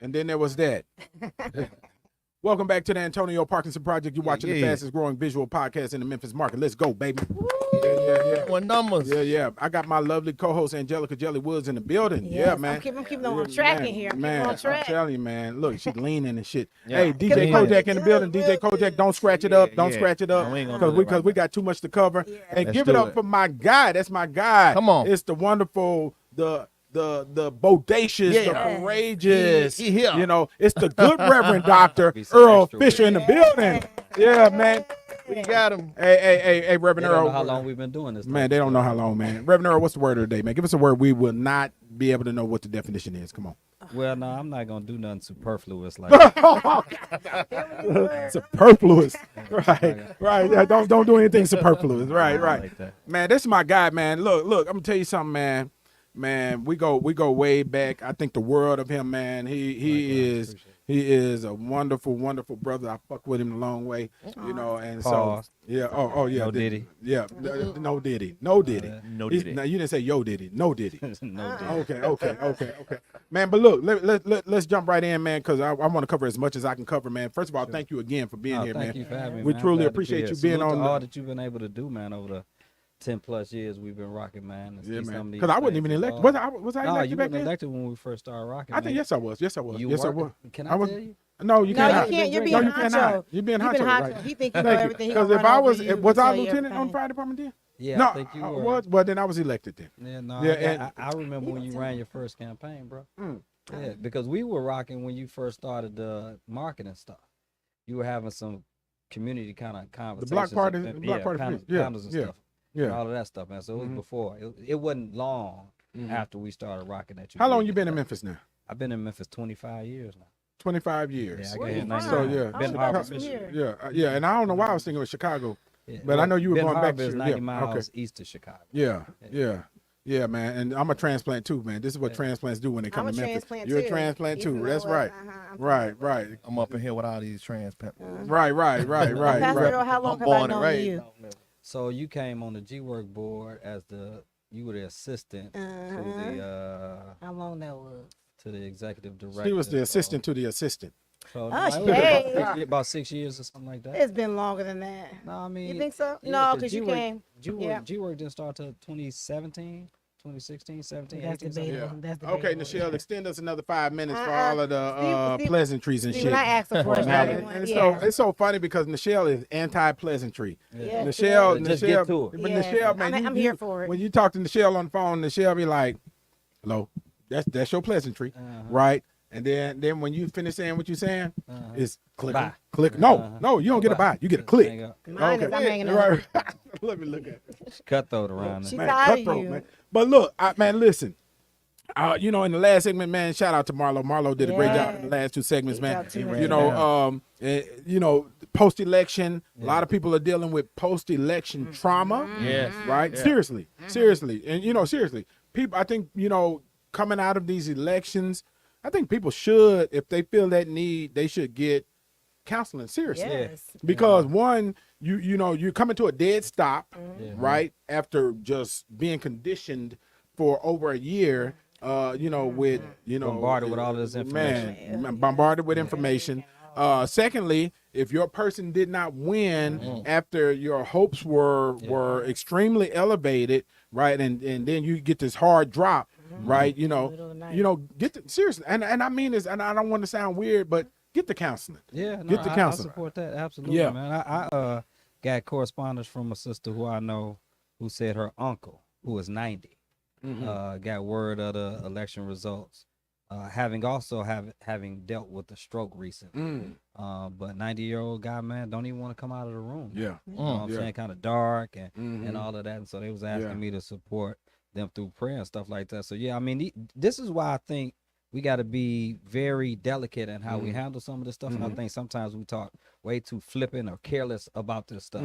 and then there was that. Welcome back to the Antonio Parkinson Project. You're watching the fastest growing visual podcast in the Memphis market. Let's go, baby. Yeah. What numbers? Yeah. I got my lovely co-host Angelica Jelly Woods in the building. Yeah, man. I'm keeping them on track in here. Man, on track. I'm telling you, man. Look, she's leaning and shit. Yeah. Hey, DJ Kojak in the building. DJ Kojak, don't scratch it up. Don't scratch it up. No, we ain't gonna do Because it we got too much to cover. And Let's give it do up it. for my guy. That's my guy. Come on. It's the wonderful, the bodacious, the courageous. He here. You know, it's the good Reverend Dr. Earl Fisher in the building. Yeah, man. We got him. Hey, Reverend They don't Earl. know how long we've been doing this. Man, they don't know how long, man. Reverend Earl, what's the word of the day, man? Give us a word we will not be able to know what the definition is. Come on. Well, no, I'm not gonna do nothing superfluous like Superfluous. Right. Yeah, don't do anything superfluous. Right. like that. Man, this is my guy, man. Look, I'm gonna tell you something, man. Man, we go way back. I think the world of him, man. He is a wonderful brother. I fuck with him a long way, you know. And Pause. so yeah. Oh yeah. No Diddy. Yeah. No Diddy. No Diddy. No He's- Diddy. Now you didn't say yo Diddy. No Diddy. No Diddy. Okay. Man, but look, let's jump right in, man, because I want to cover as much as I can cover, man. First of all, thank you again for being here, Thank man. you for having me. We man. I'm truly glad to be appreciate here. you being Salute on to the- all that you've been able to do, man, over the 10+ years we've been rocking, man. Yeah, man. Because Because I wasn't even elected. Was I No, elected you back weren't then? elected when we first started rocking. I think man. yes, I was. You Yes, I were? was. Can I I was. tell you? No, you No, can't. you can't. You're being No, you cannot. honcho. You're being You've been honcho, honcho. right? He think he know everything. He Because gonna if run I over was, you was and I tell you lieutenant on everything. fire department then? Yeah, No, I think you were. was. Well, then I was elected then. Yeah, no, Yeah, I remember when you ran your first campaign, bro. Mm. Yeah, because we were rocking when you first started the marketing stuff. You were having some community kind of conversations. block party- and- the block party panel- freeze. Yeah, panels and yeah, stuff. yeah. And all of that stuff, man. So it was before. It wasn't long after we started rocking that. How long did you that been in stuff. Memphis now? I've been in Memphis 25 years now. 25 years. Yeah, I Where got here you in from? 99. So yeah, Ben Oh, Harbor, that's from Michigan. here. yeah, and I don't know why I was thinking of Chicago. Yeah. But I know you were Ben going back Harbor to is yeah, 90 okay. miles east of Chicago. Yeah, man. And I'm a transplant too, man. This is what transplants do when they come I'm to a Memphis. transplant You're too. a transplant too. Even though That's it- right. I'm Right. I'm up in here with all these transplants. Right. Pastor Earl, how long I'm have I born and known raised. you? So you came on the G-Work board as you were the assistant How long that was? to the executive director. He was the assistant to the assistant. So, Oh, it was shit. about 6 years or something like that. It's been longer than that. No, I mean, You think so? yeah, No, because you G-Work- came. Yeah. G-Work didn't start till 2017, 2016, 17, That's 18, something. debatable. That's Okay, debatable. Nichelle, extend us another 5 minutes for Uh-uh. all of the Steve- pleasantries and See, shit. when I asked a question, I didn't want- And yeah. it's so funny because Nichelle is anti-pleasantry. Yeah, Nichelle, Just get to it. But Yeah. Nichelle, man, I'm here for it. When you talk to Nichelle on the phone, Nichelle be like, "Hello, that's your pleasantry, Uh-huh. right?" And then when you finish saying what you're saying, it's click, Bye. click. No, Uh-huh. no, you don't get a Bye. bye. You get a click. Hang up. Mine is I'm hanging up. Right. Let me look at it. Cutthroat around there. She Man, tired of cutthroat, you. man. But look, man, listen. You know, in the last segment, man, shout out to Marlo. Marlo did a great job in the last two segments, man. He dropped You know, post-election, a lot of people are dealing with post-election trauma. Yes. Right? Yeah. Seriously. And, seriously, people, I think, coming out of these elections, I think people should, if they feel that need, they should get counseling, seriously. Yes. Because one, you're coming to a dead stop, Yeah. right? After just being conditioned for over a year, with, Bombarded with all this information. Man, bombarded with information. Secondly, if your person did not win after your hopes were extremely elevated, right? And then you get this hard drop, right? Middle of the night. Get seriously. And I mean this, and I don't want to sound weird, but get the counseling. Yeah, no, Get the I counselor. support that absolutely, Yeah. man. I got correspondence from a sister who I know who said her uncle, who was 90, got word of the election results, having dealt with a stroke recently. But 90-year-old guy, man, don't even want to come out of the room. Yeah. You know what I'm Yeah. saying? Kind of dark and all of that. And so they was asking Yeah. me to support them through prayer and stuff like that. So yeah, I mean, this is why I think we got to be very delicate in how we handle some of this stuff. And I think sometimes we talk way too flippant or careless about this stuff,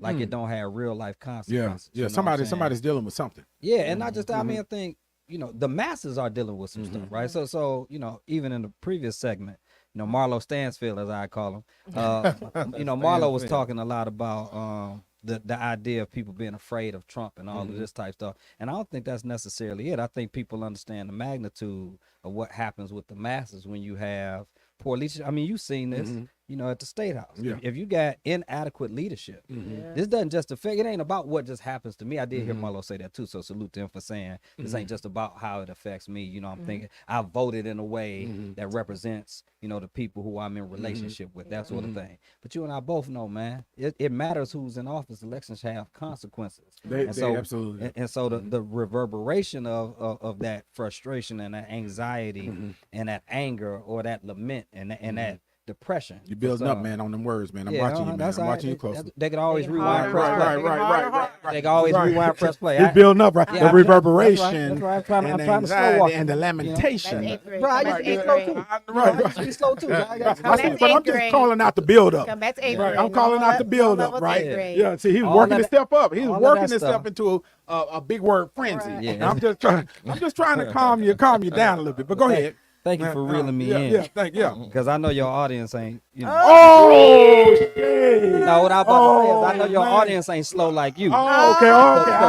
like it don't have real life Yeah. consequences. Yeah. you know what I'm saying? Somebody's dealing with something. Yeah, and not just that. I mean, I think the masses are dealing with some stuff, right? So even in the previous segment, Marlo Stansfield, as I call him, Marlo was talking a lot about the idea of people being afraid of Trump and all of this type stuff. And I don't think that's necessarily it. I think people understand the magnitude of what happens with the masses when you have poor leadership. I mean, you've seen this, you know, at the State House. Yeah. If you got inadequate leadership, this doesn't just affect, it ain't about what just happens to me. I did hear Marlo say that too, so salute to him for saying this ain't just about how it affects me. You know, I'm thinking I voted in a way that represents, you know, the people who I'm in relationship with, that sort of thing. But you and I both know, man, it matters who's in office. Elections have consequences. They so, absolutely. And so the reverberation of that frustration and that anxiety and that anger or that lament and that depression. You building up, man, on them words, man. I'm watching you, man. that's I'm all watching you right. closely. They can always Making rewind, harder, press harder, play. Right. They can always rewind, press play. He's building up, right? Yeah, The reverberation that's right. I'm trying and to slow anxiety walk and the you know? lamentation. That's 8th grade. Bro, I Come used back to be to slow 8th too. grade. I used to be slow too. I got Come back But I'm eighth just grade. calling out the build up. Come back to 8th Right, grade. I'm calling out the build up, right? Grade. Yeah, see, he's All working of himself up. He's all of working that himself stuff. into a big word frenzy. Right. Yeah. And I'm just trying to calm you down a little bit. But go ahead. Thank you for reeling me in. Yeah. Because I know your audience ain't, you know. Oh, shit. No, what I was about to say is I know your man. audience ain't slow like you. Oh, okay.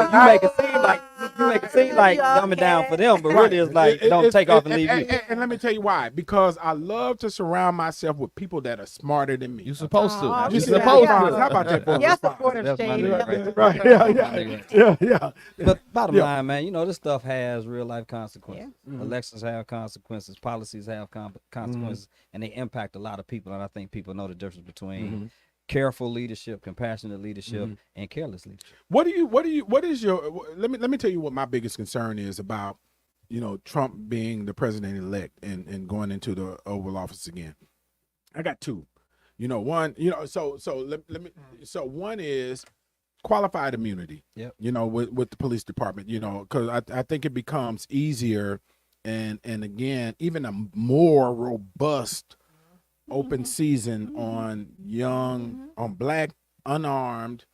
So you make it seem like dumbing down for them, but really it's like don't take off and leave you. And let me tell you why. Because I love to surround myself with people that are smarter than me. You supposed to. Oh, You yeah. supposed Yeah. to. How about that for a Yeah, response? supportive That's my shade. nigga Right. Yeah. But bottom Yeah. line, man, you know, this stuff has real life consequences. Elections have consequences, policies have consequences, and they impact a lot of people. And I think people know the difference between careful leadership, compassionate leadership, and careless leadership. What is your, let me tell you what my biggest concern is about, you know, Trump being the president-elect and going into the Oval Office again. I got two. You know, one, you know, so one is qualified immunity. Yep. You know, with the police department, you know, because I think it becomes easier and again, even a more robust open season on on black, unarmed,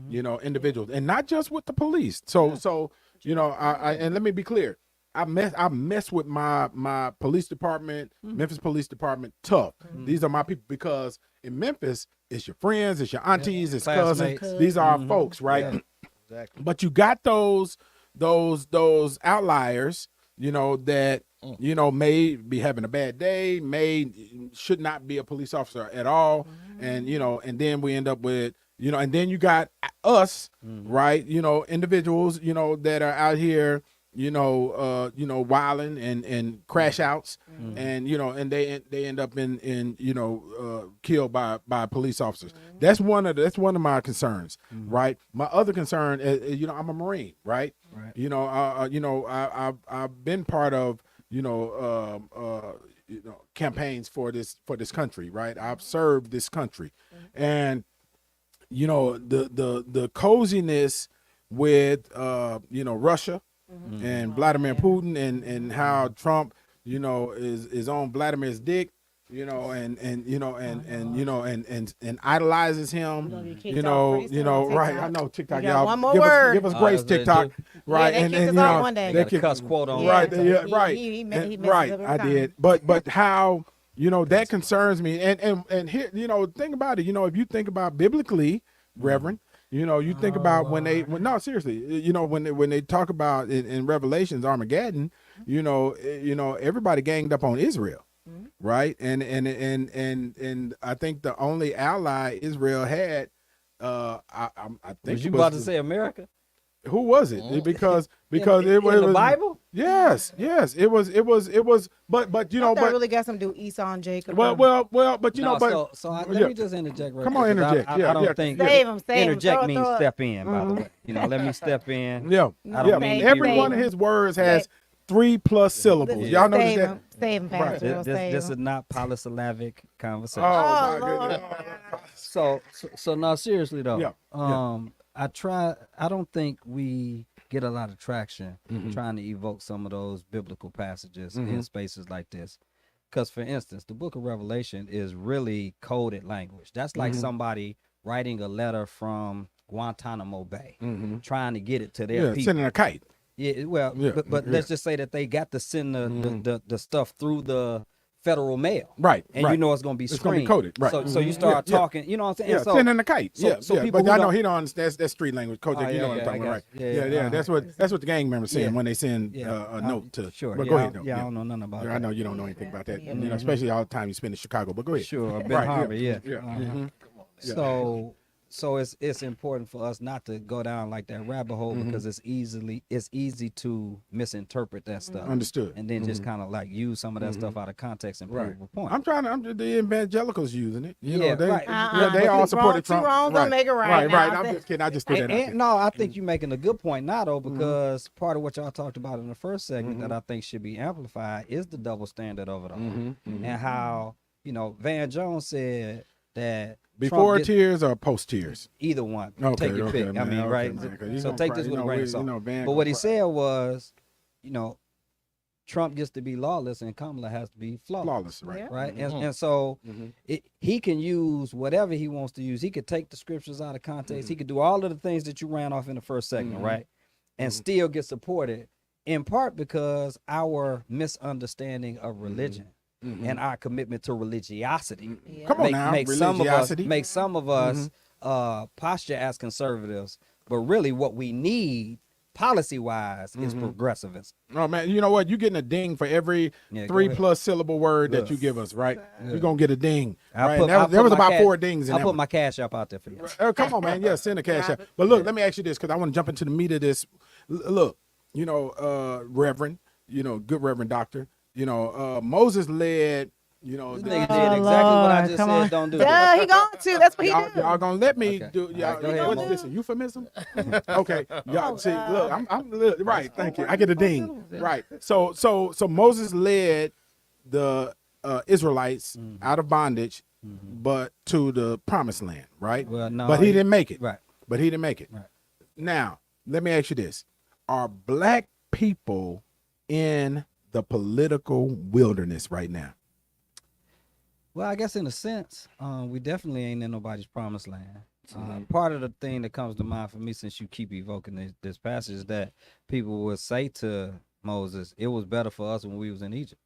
you know, individuals, and not just with the police. So you know, I and let me be clear, I mess with my police department, Memphis Police Department, tough. These are my people because in Memphis, it's your friends, it's your aunties, it's cousins. Classmates. These are our folks, right? Yeah. Exactly. But you got those outliers, you know, that you know may be having a bad day, should not be a police officer at all, and you know, and then we end up with, you know, and then you got us, right? You know, individuals, you know, that are out here, you know, wilding and crash outs, and you know, and they end up in you know, killed by police officers. That's one of my concerns, right? My other concern is, you know, I'm a Marine, right? You know, I've been part of, you know, campaigns for this country, right? I've served this country, and you know, the coziness with you know, Russia and Vladimir Putin and how Trump, you know, is on Vladimir's dick, you know, and idolizes him, you know, right? I know TikTok, got y'all one more word. give us grace, they TikTok, right? they and kicked us you off know, one day. They got a cuss quote on right, so yeah, he- right, he And- messes right. up every I time. did, but how, you know, that concerns me, and here, you know, think about it. You know, if you think about biblically, Reverend, you know, you think about no, seriously, you know, when they talk about in Revelations Armageddon, you know, everybody ganged up on Israel, right? And I think the only ally Israel had, I think Was you it about to say America? who was it? Because In it was the Bible? Yes, it was, but you know, That but really got something to do with Esau and Jacob. well, but you know, No, but let yeah. me just interject right Come there, on, 'cause interject. I Yeah, don't yeah. think Save him, save him. interject Throw it, means throw it. step in, by the way. You know, let me step in. yeah, I don't mean Every be one of rude. his words has 3+ syllables. Y'all notice Save that? him, save him, Pastor. This, Save this him. is not polysyllabic conversation. Oh, Oh, my Lord. goodness. So no, seriously though. Yeah, I don't think we get a lot of traction Mm-hmm. trying to evoke some of those biblical passages in spaces like this. Because, for instance, the book of Revelation is really coded language. That's like somebody writing a letter from Guantanamo Bay, trying to get it to their people. Sending a kite. Yeah, well, Yeah, but yeah. let's just say that they got to send the stuff through the federal mail. Right. And right. you know it's going to be It's gonna be screened. coded, right. So you start talking, you know what I'm saying? Yeah, And so, sending a kite. so yeah. people But who I know don't- he don't understand. That's street language, Coach. Oh, You yeah, know what I'm okay, talking I about, right? got you. Yeah. That's what the gang members saying Yeah. when they send Yeah. a note to. Sure. But yeah, go ahead. Though. I don't know nothing about Yeah, that. I know you don't know anything about that. You know, especially all the time you spend in Chicago. But go ahead. Sure, Ben Right, yeah. Harvey, yeah. Yeah. Uh-huh. Yeah. So it's important for us not to go down like that rabbit hole because it's easy to misinterpret that stuff. Understood. And then just kind of like use some of that stuff out of context and prove a point. I'm the evangelicals using it. You Yeah, know, they, right. yeah, they all supported Two Trump. wrongs don't make it right. Right. now. I'm just kidding. I just threw that out there. No, I think you're making a good point now, though, because part of what y'all talked about in the first segment that I think should be amplified is the double standard of it all, and how Van Jones said that Before Trump tears or post tears? either one. Okay, Take your okay, pick. man, I mean, okay, right? man, 'cause you So gonna take cry, this with a grain of salt. Van But what he gonna said was, Trump gets to be lawless and Kamala has to be flawless. right? Yeah. Right, and so he can use whatever he wants to use. He could take the scriptures out of context. He could do all of the things that you ran off in the first segment, right, and still get supported. In part because our misunderstanding of religion and our commitment to religiosity Come on now, make religiosity. some of us posture as conservatives, but really what we need policy-wise is progressivism. Oh man, you know what? You're getting a ding for every Yeah, go 3+ syllable word that Look. you give us, right? You're gonna get a ding. I'll Right? put- There I'll there put was my about cash- 4 dings in I'll that put one. my cash up out there for you. Come on, man. Yeah, send a cash out. But look, let me ask you this because I want to jump into the meat of this. Look, Reverend, good Reverend Doctor, Moses led, This nigga did exactly what I just come said. on. Don't do. Yeah, he going to. That's what he y'all, do. y'all gonna let me Okay. do? All Y'all, right, go ahead, what's Mo. this? A euphemism? Okay, y'all see. Look, I'm right. Thank you. I get a ding. Right. So Moses led the Israelites out of bondage, but to the promised land, right? Well, no, but he didn't make it. Right. But he didn't make it. Right. Now, let me ask you this: are black people in the political wilderness right now? Well, I guess in a sense, we definitely ain't in nobody's promised land. Part of the thing that comes to mind for me, since you keep evoking this passage, is that people would say to Moses, "It was better for us when we was in Egypt."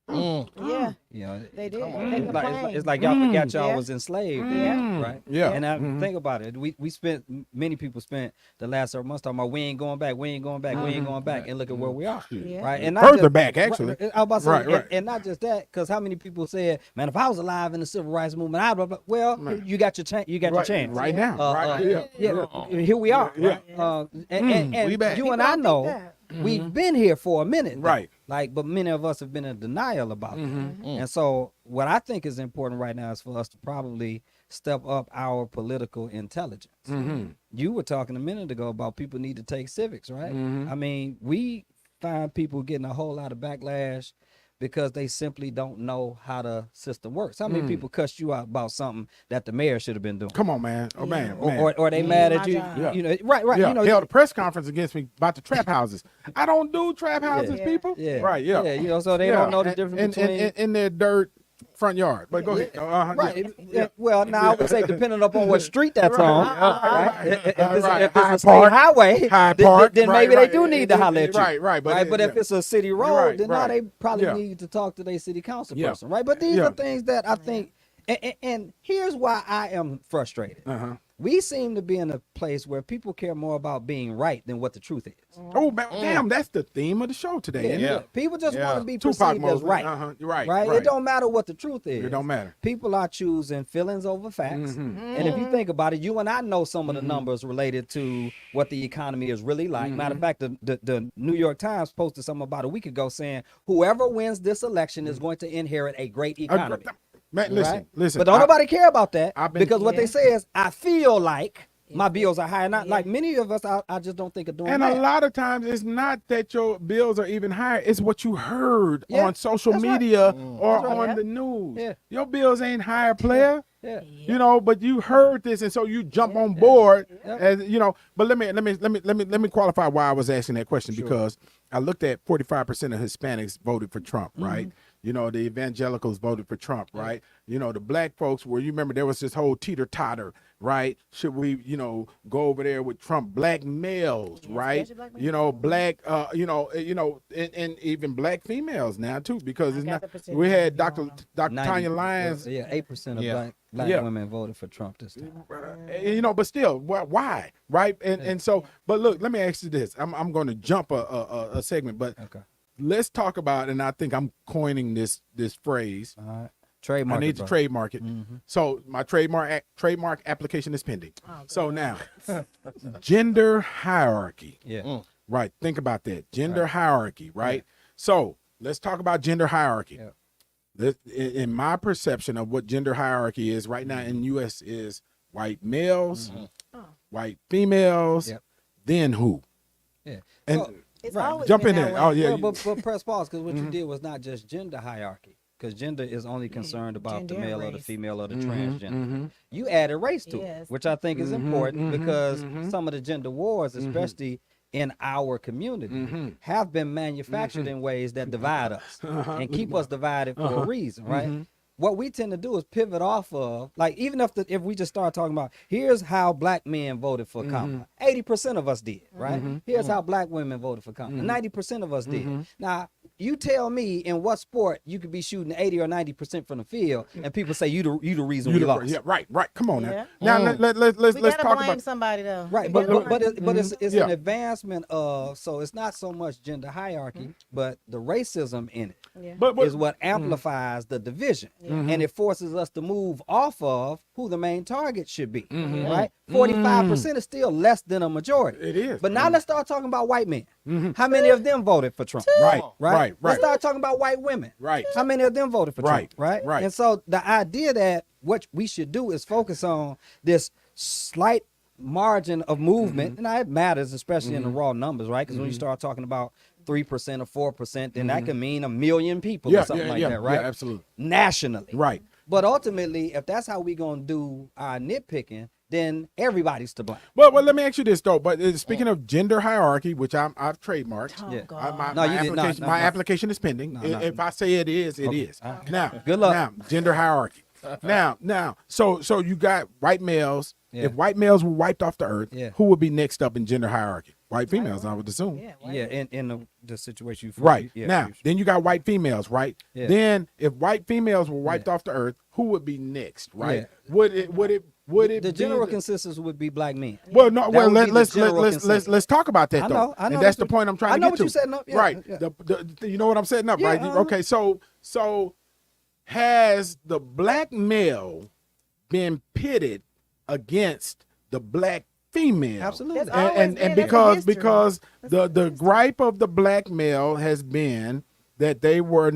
Yeah, they did. They It's like y'all forgot y'all Yeah. was enslaved, right? Yeah. And think about it. We spent many people spent the last several months talking about we ain't going back, we ain't going back, we ain't going back, and look at where we are, Yeah. right? And not Further just- back, actually. Right, I was about to say, Right. And not just that, because how many people said, "Man, if I was alive in the civil rights movement, I'd..." Well, you got your chance. You got your chance right now. Right. Yeah, here we are. Yeah. Right? And we back. you and People I don't know think that. we've been here for a minute, though. Right. Like, but many of us have been in denial about that. And so, what I think is important right now is for us to probably step up our political intelligence. You were talking a minute ago about people need to take civics, right? I mean, we find people getting a whole lot of backlash because they simply don't know how the system works. How many people cuss you out about something that the mayor should have been doing? Come on, man. Oh man. Or they mad at my you, job. you know, right. Yeah, You know, held a press conference against me about the trap houses. I don't do trap houses, Yeah. people. yeah, Right. Yeah. you know, so they don't know the difference between. in their dirt front yard. But go ahead. Right. Well, now I would say depending upon what street that's on, right? If it's Right. if it's Hyde a state Park. highway, Hyde then Park. then Right, maybe right. they do need to holler at you. Right. But if it's a city road, Right, then now right. they probably Yeah. need to talk to their city council Yeah. person, right? But these Yeah. are things that I think, and here's why I am frustrated. We seem to be in a place where people care more about being right than what the truth is. Oh, damn, that's the theme of the show today. isn't it? People just want to be Tupac perceived as Moses. right. Right. It don't matter what the truth is. It don't matter. People are choosing feelings over facts. And if you think about it, you and I know some of the numbers related to what the economy is really like. Matter of fact, the New York Times posted something about a week ago saying whoever wins this election is going to inherit a great economy. Man, listen, right? listen. But don't nobody care about that I've been- because what they Yeah. say is, I feel like my bills are higher. Not like many of us, I just don't think are doing And that. a lot of times it's not that your bills are even higher. It's what you heard Yeah, on social that's right. media or That's right. on Yeah. the news. Yeah. Your bills ain't higher, player. Yeah. You know, but you heard this, and so you jump on board, Yeah. as you know. But let me qualify why I was asking that question because I looked at 45% of Hispanics voted for Trump, right? you know, the evangelicals voted for Trump, right? You know, the black folks were, you remember there was this whole teeter-totter, right? Should we, you know, go over there with Trump? Black males, right? black You know, black, and even black females now too, because it's not. We had Dr. Tanya Lyons. Yeah, 8% of black women voted for Trump this time. You know, but still, why, right? And so, but look, let me ask you this. I'm going to jump a segment, but let's talk about, and I think I'm coining this phrase. Trademark. I need to trademark it. So my trademark application is pending. So now, gender hierarchy. Yeah. Right. Think about that. Gender hierarchy. Right. So let's talk about gender hierarchy. In my perception of what gender hierarchy is right now in the U.S. is white males, white females, then who? Yeah. And It's always jump been in that there. Oh way. yeah. But press pause, because what you did was not just gender hierarchy, because gender is only concerned about the Gender and male or the race. female or the transgender. You added race to it, which I think is important because some of the gender wars, especially in our community, have been manufactured in ways that divide us and keep us divided for a reason, right? What we tend to do is pivot off of, like, even if we just start talking about, here's how black men voted for Kamala. 80% of us did, right? Here's how black women voted for Kamala. 90% of us did. Now, you tell me in what sport you could be shooting 80 or 90% from the field, and people say you the reason we lost. Yeah, right. Come on Yeah. now. Now let's We gotta talk blame about somebody though. Right, We but gotta but blame- it's an advancement of, so it's not so much gender hierarchy, but the racism in it is what amplifies the division, and it forces us to move off of who the main target should be. Right, 45% is still less than a majority. It is. But now let's start talking about white men. How many of them voted for Trump? Right. Let's start talking about white women. Right. How many of them voted for Trump? Right. And so the idea that what we should do is focus on this slight margin of movement, and it matters, especially in the raw numbers, right? Because when you start talking about 3% or 4%, then that can mean 1 million people or something like that, right? Yeah, absolutely. Nationally. Right. But ultimately, if that's how we going to do our nitpicking, then everybody's to blame. Well, let me ask you this though. But speaking of gender hierarchy, which I've trademarked, my application is pending. If I say it is, it is. Now, good luck. Now, gender hierarchy. now, so you got white males. If white males were wiped off the earth, who would be next up in gender hierarchy? White females, I would assume. In the situation you right now, then you got white females, right? Then if white females were wiped off the earth, who would be next, right? Would it the general consensus would be black men. Well, no. Well, let's talk about that though. I know and that's the point I'm trying to get to. I know what you're setting up. Right. You know what I'm setting up, right? Okay. So has the black male been pitted against the black female? Absolutely. And because the gripe of the black male has been that they were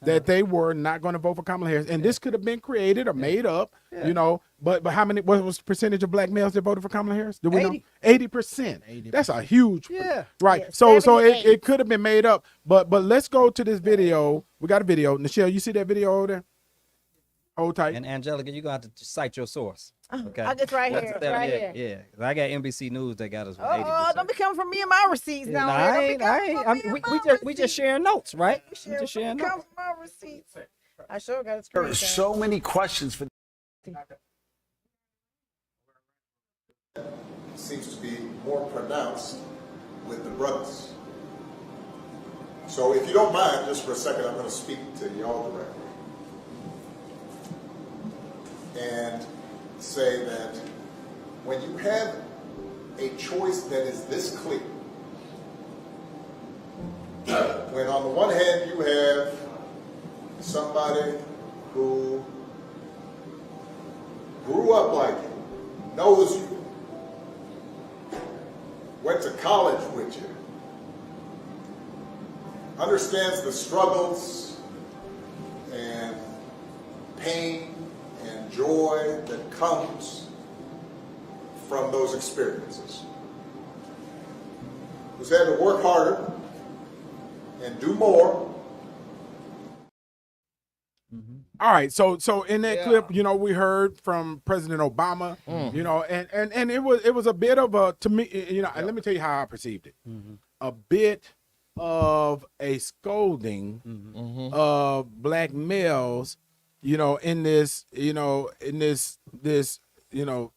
that they were not going to vote for Kamala Harris, and this could have been created or made up, you know. But how many? What was the percentage of black males that voted for Kamala Harris? Do we know? 80%. That's a huge. Right. So it could have been made up. But let's go to this video. We got a video. Nichelle, you see that video over there? Hold tight. And Angelica, you're gonna have to cite your source. Okay. It's right here. It's right here. Yeah. 'Cause I got NBC News that got us with 80%. Oh, don't be coming from me and my receipts now. We just sharing notes, right? We just sharing notes. Come from my receipts. I sure got a screenshot. There are so many questions for. Seems to be more pronounced with the brothers. So if you don't mind, just for a second, I'm going to speak to y'all directly and say that when you have a choice that is this clear, when on the one hand you have somebody who grew up like you, knows you, went to college with you, understands the struggles and pain and joy that comes from those experiences, who's had to work harder and do more. All right, so in that clip, you know, we heard from President Obama, you know, and it was a bit of a, to me, you know, let me tell you how I perceived it. A bit of a scolding of black males, you know, in this, you know, you know,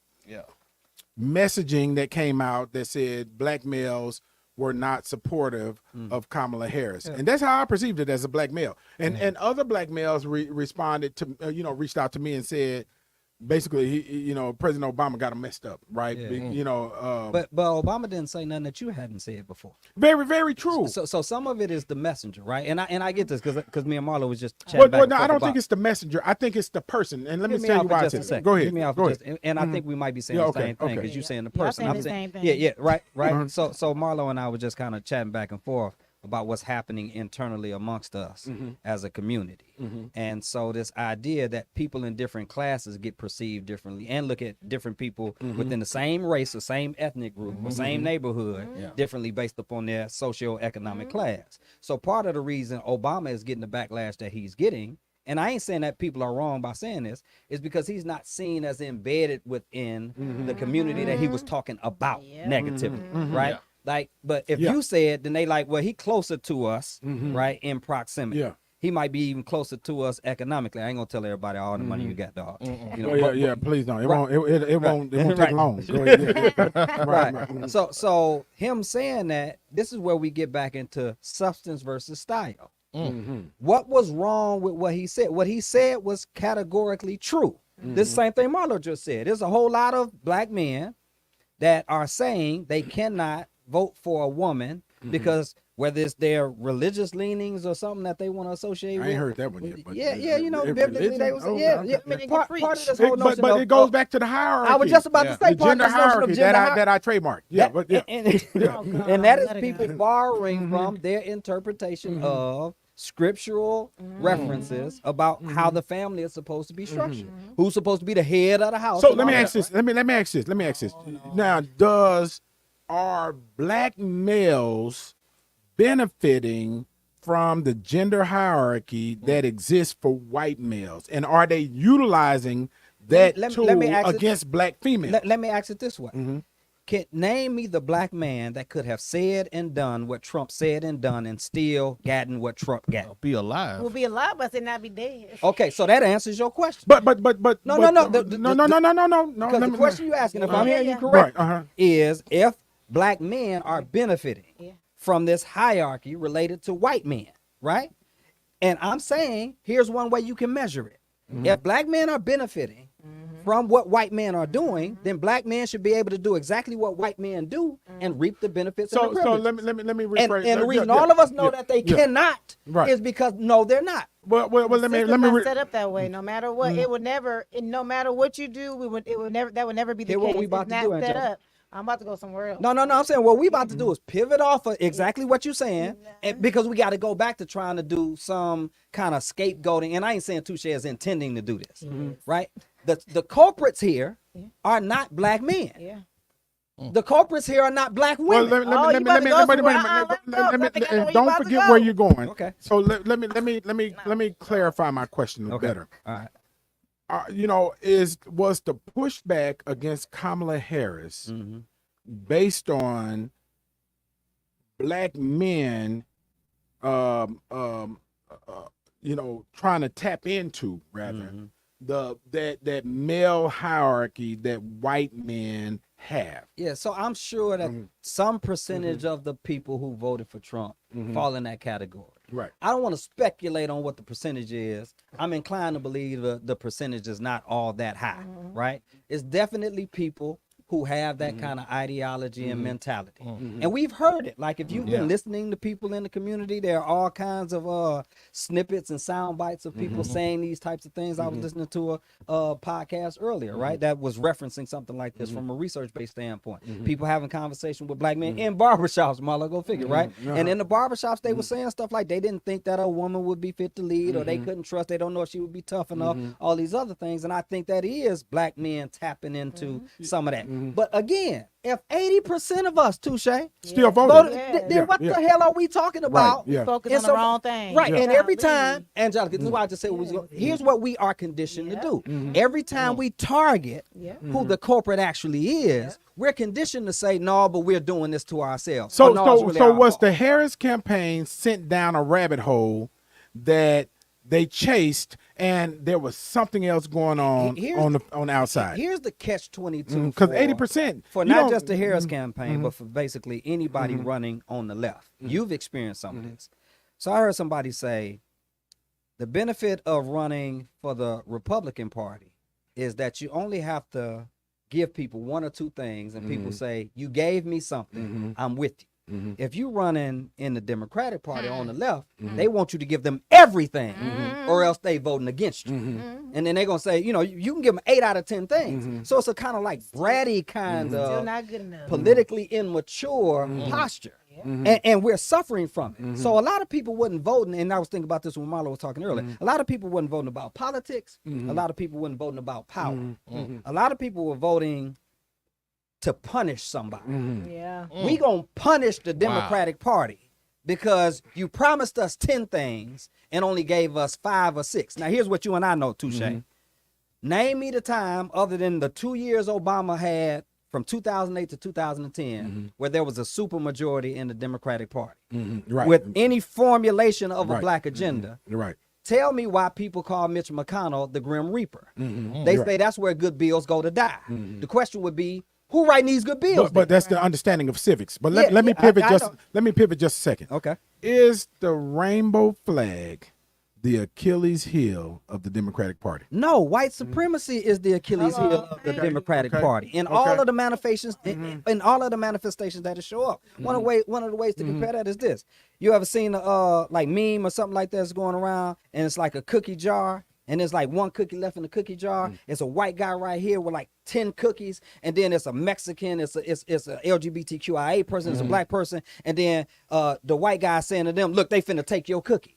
messaging that came out that said black males were not supportive of Kamala Harris. And that's how I perceived it as a black male. And other black males responded to, you know, reached out to me and said, basically, you know, President Obama got him messed up, right? You know, but Obama didn't say nothing that you hadn't said before. Very, very true. So some of it is the messenger, right? And I get this because me and Marlo was just chatting back and no, forth I don't about, think it's the messenger. I think it's the person. And let me Hear tell out you for why I just said a that. second. Go ahead. Hear me out Go for ahead. just, and I think we might be saying the same thing because you're saying the person. saying I'm the saying, same thing. yeah, right. So Marlo and I were just kind of chatting back and forth about what's happening internally amongst us as a community. And so this idea that people in different classes get perceived differently and look at different people within the same race or same ethnic group or same neighborhood differently based upon their socioeconomic class. So part of the reason Obama is getting the backlash that he's getting, and I ain't saying that people are wrong by saying this, is because he's not seen as embedded within the community that he was talking about negatively, right? Like, but if you said, then they like, well, he closer to us, right, in proximity. He might be even closer to us economically. I ain't gonna tell everybody all the money you got, dog. You know, please don't. It Right. won't take long. Go ahead. Right. So him saying that, this is where we get back into substance versus style. What was wrong with what he said? What he said was categorically true. This same thing Marlo just said. There's a whole lot of black men that are saying they cannot vote for a woman because whether it's their religious leanings or something that they want to associate with. I ain't heard that one yet. But you know, biblically they was, part of this It, whole notion but of, it goes back to the hierarchy. I was just about to say the part gender of this notion of hierarchy gender that I trademarked. Yeah, but and that is people borrowing from their interpretation of scriptural references about how the family is supposed to be structured. Who's supposed to be the head of the house? So let me ask this. Let me ask this. Now, are black males benefiting from the gender hierarchy that exists for white males, and are they utilizing that tool against black females? Let me ask it this way. Can name me the black man that could have said and done what Trump said and done and still gotten what Trump got? Be alive. We'll be alive, but not be dead. Okay, so that answers your question. No. Because the question you're asking, if I'm hearing you correct, is if black men are benefiting from this hierarchy related to white men, right? And I'm saying, here's one way you can measure it. If black men are benefiting from what white men are doing, then black men should be able to do exactly what white men do and reap the benefits of the privilege. So let me rephrase. And the reason all of us know that they cannot is because they're not. Well, let me set up that way. No matter what, it would never. No matter what you do, that would never be the case. What we about it's to not do, set up. I'm about to go somewhere else. No. I'm saying what we about to do is pivot off of exactly what you're saying, and because we got to go back to trying to do some kind of scapegoating. And I ain't saying Touche is intending to do this, right? The culprits here are not black men. The culprits here are not black women. Well, don't forget where you're going. Okay. So let me clarify my question better. All right. You know, was the pushback against Kamala Harris based on black men, you know, trying to tap into that male hierarchy that white men have? Yeah, so I'm sure that some percentage of the people who voted for Trump fall in that category. Right. I don't want to speculate on what the percentage is. I'm inclined to believe the percentage is not all that high, right? It's definitely people who have that kind of ideology and mentality. And we've heard it. Like if you've been listening to people in the community, there are all kinds of snippets and sound bites of people saying these types of things. I was listening to a podcast earlier, right? That was referencing something like this from a research-based standpoint. People having conversation with black men in barbershops, Marla, go figure, right? And in the barbershops, they were saying stuff like they didn't think that a woman would be fit to lead or they couldn't trust, they don't know if she would be tough enough, all these other things. And I think that is black men tapping into some of that. But again, if 80% of us, Touche, Still voted. then what the hell are we talking about? Yeah. Focus And on so- the wrong thing. Right, Yeah. and every time, Angelica, this is why I just said, here's what we are conditioned to do. Every time we target who the culprit actually is, we're conditioned to say, no, but we're doing this to ourselves. So, Oh, no, it's really our was fault. the Harris campaign sent down a rabbit hole that they chased, and there was something else going on the outside? Here's the catch-22. Because 80% for not just the Harris campaign, but for basically anybody running on the left. You've experienced some of this. So I heard somebody say, the benefit of running for the Republican Party is that you only have to give people one or two things, and people say, you gave me something, I'm with you. If you running in the Democratic Party on the left, they want you to give them everything, or else they voting against you. And then they're gonna say, you can give them 8 out of 10 things. So it's a kind of like bratty kind Still of not good enough. politically immature posture. And we're suffering from it. So a lot of people wasn't voting, and I was thinking about this when Marlo was talking earlier. A lot of people wasn't voting about politics. A lot of people wasn't voting about power. A lot of people were voting to punish somebody. Yeah. We gonna punish the Democratic Party because you promised us 10 things and only gave us 5 or 6. Now here's what you and I know, Touche. Name me the time other than the 2 years Obama had from 2008 to 2010 where there was a super majority in the Democratic Party Right. with any formulation of a Right. black agenda. Right. Tell me why people call Mitch McConnell the Grim Reaper. They say that's where good bills go to die. The question would be, who writing these good bills? But that's the understanding of civics. But let me pivot let me pivot just a second. Okay. Is the rainbow flag the Achilles heel of the Democratic Party? No, white supremacy is the Achilles heel of the Democratic Party. In all of the manifestations, in all of the manifestations that it show up. One of the ways to compare that is this. You ever seen a like meme or something like that's going around, and it's like a cookie jar, and there's like one cookie left in the cookie jar. It's a white guy right here with like 10 cookies, and then it's a Mexican, it's a LGBTQIA person, it's a black person, and then the white guy saying to them, look, they finna take your cookie.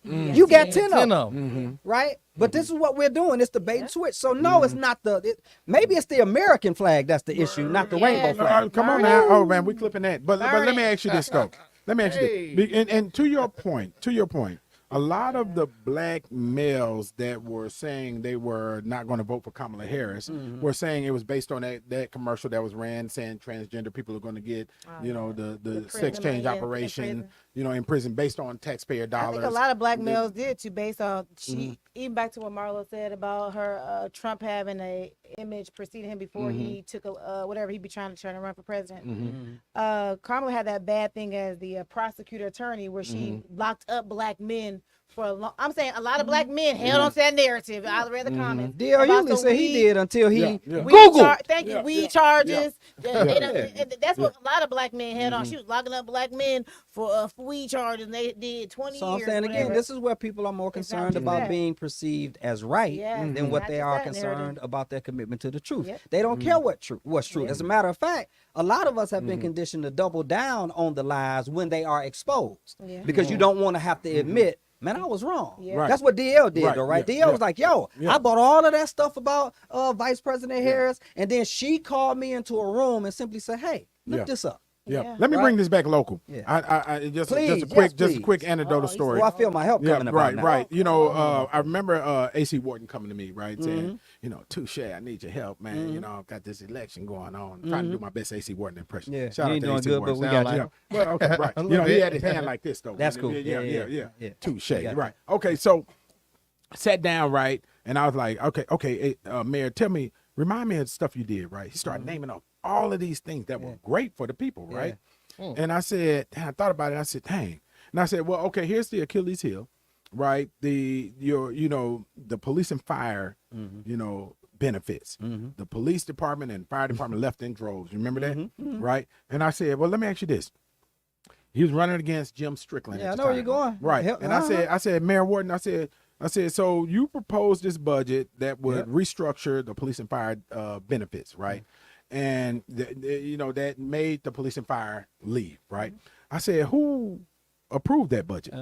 You got 10 of them, right? But this is what we're doing. It's the bait and switch. So no, it's not maybe it's the American flag that's the issue, not the rainbow flag. Come on now. Oh man, we clipping that. But let me ask you this though. Let me ask you this. And to your point, a lot of the black males that were saying they were not going to vote for Kamala Harris were saying it was based on that commercial that was ran saying transgender people are going to get, the sex change operation, in prison based on taxpayer dollars. I think a lot of black males did too, based on even back to what Marlo said about her Trump having a image preceding him before he took whatever he be trying to run for president. Kamala had that bad thing as the prosecutor attorney where she locked up black men for a long. I'm saying a lot of black men held on to that narrative. I read the comments. D.L. Hughley said he did until he Googled. Thank you. Weed charges. And that's what a lot of black men held on. She was locking up black men for weed charges. And they did 20 So years. I'm saying again, whatever. this is where people are more concerned about being perceived as right than what they are concerned about their commitment to the truth. They don't care what's true. As a matter of fact, a lot of us have been conditioned to double down on the lies when they are exposed because you don't want to have to admit, man, I was wrong. Right. That's what DL did, though, right? DL was like, yo, I bought all of that stuff about Vice President Harris, and then she called me into a room and simply said, hey, look this up. Yeah. Let me bring this back local. I just a quick anecdotal story. Well, I feel my help coming about now. Right. I remember AC Wharton coming to me, right, saying, Touche, I need your help, man. I've got this election going on. I'm trying to do my best AC Wharton impression. Yeah, Shout out to doing AC good, Wharton. but we got you. Well, okay, right. He had his hand like this though. That's cool. Yeah. Touche. Right. Okay, so I sat down, right, and I was like, okay, Mayor, remind me of the stuff you did, right? He started naming off all of these things that were great for the people, right? And I said, I thought about it. I said, dang. And I said, well, okay, here's the Achilles heel, right? The police and fire, benefits. The police department and fire department left in droves. You remember that, right? And I said, well, let me ask you this. He was running against Jim Strickland. Yeah, I know where you're going. Right. And I said, Mayor Wharton, I said, so you proposed this budget that would restructure the police and fire benefits, right? And that made the police and fire leave, right? I said, who approved that budget?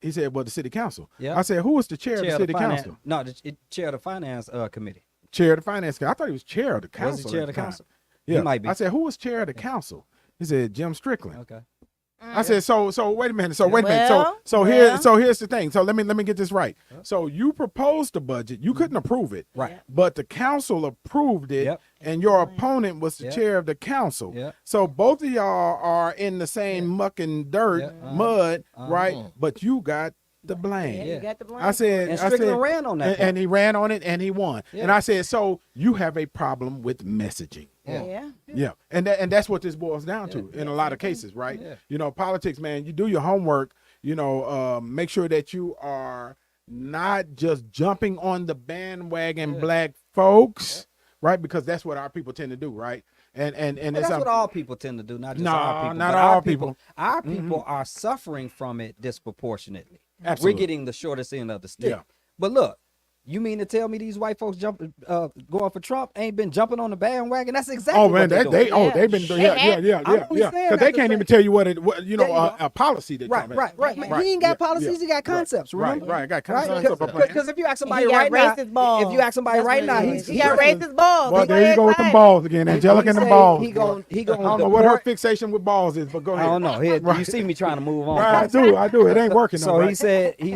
He said, well, the city council. I said, who was the chair of the city council? No, the chair of the finance committee. Chair of the finance committee. I thought he was chair of the council. Was he chair of the council? Yeah. He might be. I said, who was chair of the council? He said, Jim Strickland. Okay. I said, so wait a minute. So wait a minute. Well, So here's the thing. So let me get this right. So you proposed the budget. You couldn't approve it. Right. But the council approved it. Yep. And your opponent was the Yep. chair of the council. Yep. So both of y'all are in the same muck and dirt, Yep. mud, right? But you got the blame. You got the blame. I said, And Strickland ran on that. and he ran on it and he won. Yeah. And I said, so you have a problem with messaging. Yeah. Yeah, and that's what this boils down to in a lot of cases, right? Yeah. You know, politics, man. You do your homework. You know, make sure that you are not just jumping on the bandwagon, black folks, right? Because that's what our people tend to do, right? And But that's what all people tend to do, not just No, our people. not but all our people. Our people are suffering from it disproportionately. Absolutely. We're getting the shortest end of the stick. Yeah. But look, you mean to tell me these white folks going for Trump ain't been jumping on the bandwagon? That's exactly oh what man, they're they've doing. been I'm yeah. only saying Because that they to can't say- even tell you what There you go. a policy that Right. He ain't got policies. He got concepts. Remember? Right. Got concepts. Because if you ask somebody He got right now, racist balls. if you ask somebody That's right what now, it he's is. He got racist balls. Well, He there you go with them excited. balls again, Angelica and the balls. He gon' I don't know what her fixation with balls is, but go I ahead. don't know. You see me trying to move on. Right, I do. It ain't working. So though, he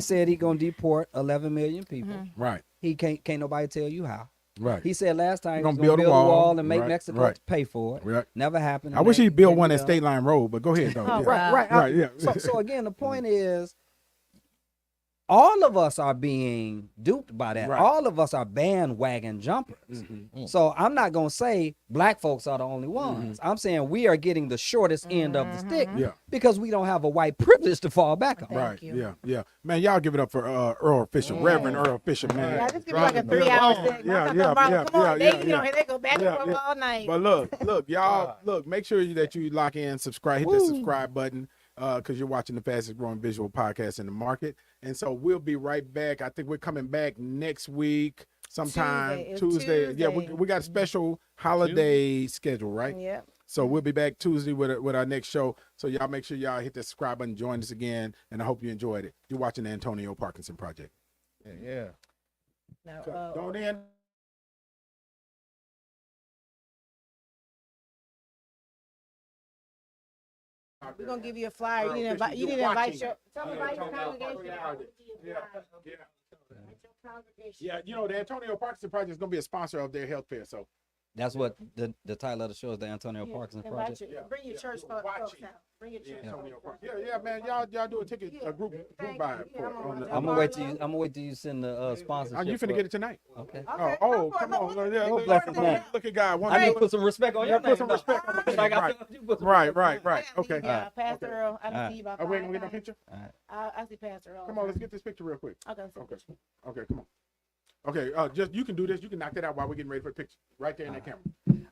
said he gonna deport 11 million people. Right. He can't nobody tell you how. Right. He said last time he was gonna gonna build a wall and make Right, Mexico right. pay for it. Right. Never happened. I wish he'd build one at at State Line Road, but go ahead though. Oh, Yeah. Right. Right, yeah. So again, the point is, all of us are being duped by that. Right. All of us are bandwagon jumpers. So I'm not gonna say black folks are the only ones. I'm saying we are getting the shortest end of the stick Yeah. because we don't have a white privilege to fall back on. Right. you. Yeah. Man, y'all give it up for Earl Fisher, Reverend Earl Fisher, man. Yeah, this could be like a 3-hour segment. Come on, they go back and forth all night. But look, y'all, make sure that you lock in, subscribe, hit the subscribe button, because you're watching the fastest growing visual podcast in the market. And so we'll be right back. I think we're coming back next week sometime. Tuesday. Yeah, we got a special holiday schedule, right? Yeah. So we'll be back Tuesday with our next show. So y'all make sure y'all hit the subscribe button, join us again, and I hope you enjoyed it. You're watching the Antonio Parkinson Project. Yeah. Now, Don't end. we're gonna give you a flyer. You need to invite your congregation. Yeah, you know, the Antonio Parkinson Project is going to be a sponsor of their health fair. So That's what the title of the show is, the Antonio Parkinson Project. Bring your church folks out. Bring your church folks. yeah, man, y'all do a ticket, a group buy for. I'm gonna wait till you send the sponsorship. You finna get it tonight. Okay. Oh, come on. Yeah, Lord bless his name. Look at God. I need to put some respect on your name. Put some respect on my name. Right. Okay. Yeah, Pastor Earl. I can see you about Are we 5 gonna get no times. picture? I see Pastor Earl. Come on, let's get this picture real quick. Okay. let's take a picture. Okay, come on. Okay, just you can do this. You can knock that out while we're getting ready for the picture. Right there in that camera.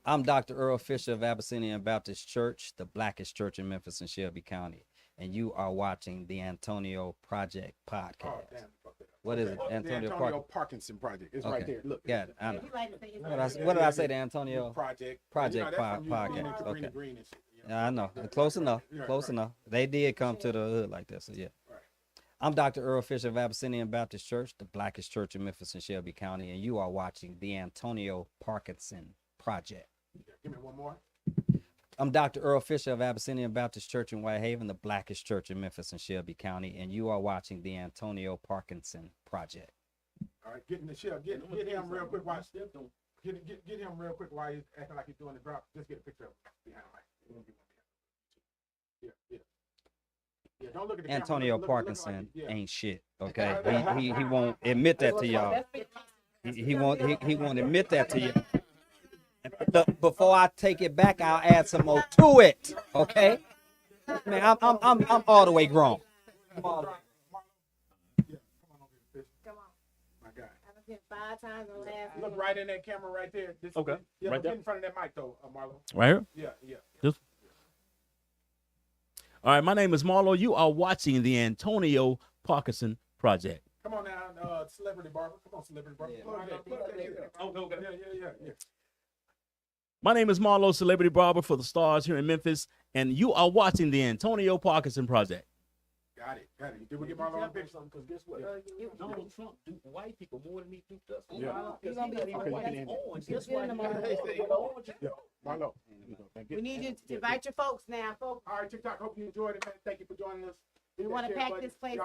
I'm Dr. Earl Fisher of Abyssinian Baptist Church, the blackest church in Memphis and Shelby County, and you are watching the Antonio Project podcast. Oh, damn. What is it? The Antonio Parkinson Project. It's right there. Look. Got it. I know. He like to say it's What did I say? The Antonio Project. Project podcast. Okay. Yeah, I know. Close enough. Close enough. They did come to the hood like this. So yeah. I'm Dr. Earl Fisher of Abyssinian Baptist Church, the blackest church in Memphis and Shelby County, and you are watching the Antonio Parkinson Project. Give me one more. I'm Dr. Earl Fisher of Abyssinian Baptist Church in Whitehaven, the blackest church in Memphis and Shelby County, and you are watching the Antonio Parkinson Project. All right, get in the shell. Get him real quick. Watch. Get him real quick while he's acting like he's doing the drop. Just get a picture of him behind the mic. Yeah. Yeah, don't look at the Antonio camera. Parkinson ain't shit. Okay, he won't admit that to y'all. He won't admit that to you. Before I take it back, I'll add some more to it. Okay, man, I'm all the way grown. Come on. My God. I've been 5 times in the last Look right in that camera right there. Okay, Yeah, right get there. in front of that mic though, Marlo. Right here? Yeah. This. All right, my name is Marlo. You are watching the Antonio Parkinson Project. Come on now, Celebrity Barber. Come on, Celebrity Barber. Yeah. My name is Marlo, Celebrity Barber for the Stars here in Memphis, and you are watching the Antonio Parkinson Project. Got it. Did we get my long picture? Because guess what? Donald Trump duped white people more than he duped us. Yeah. You're gonna be Okay, white. you can Orange. end Just get them on. Yeah, Marlo. We need you to invite your folks now, folks. All right, TikTok. Hope you enjoyed it, man. Thank you for joining us. We want to pack this place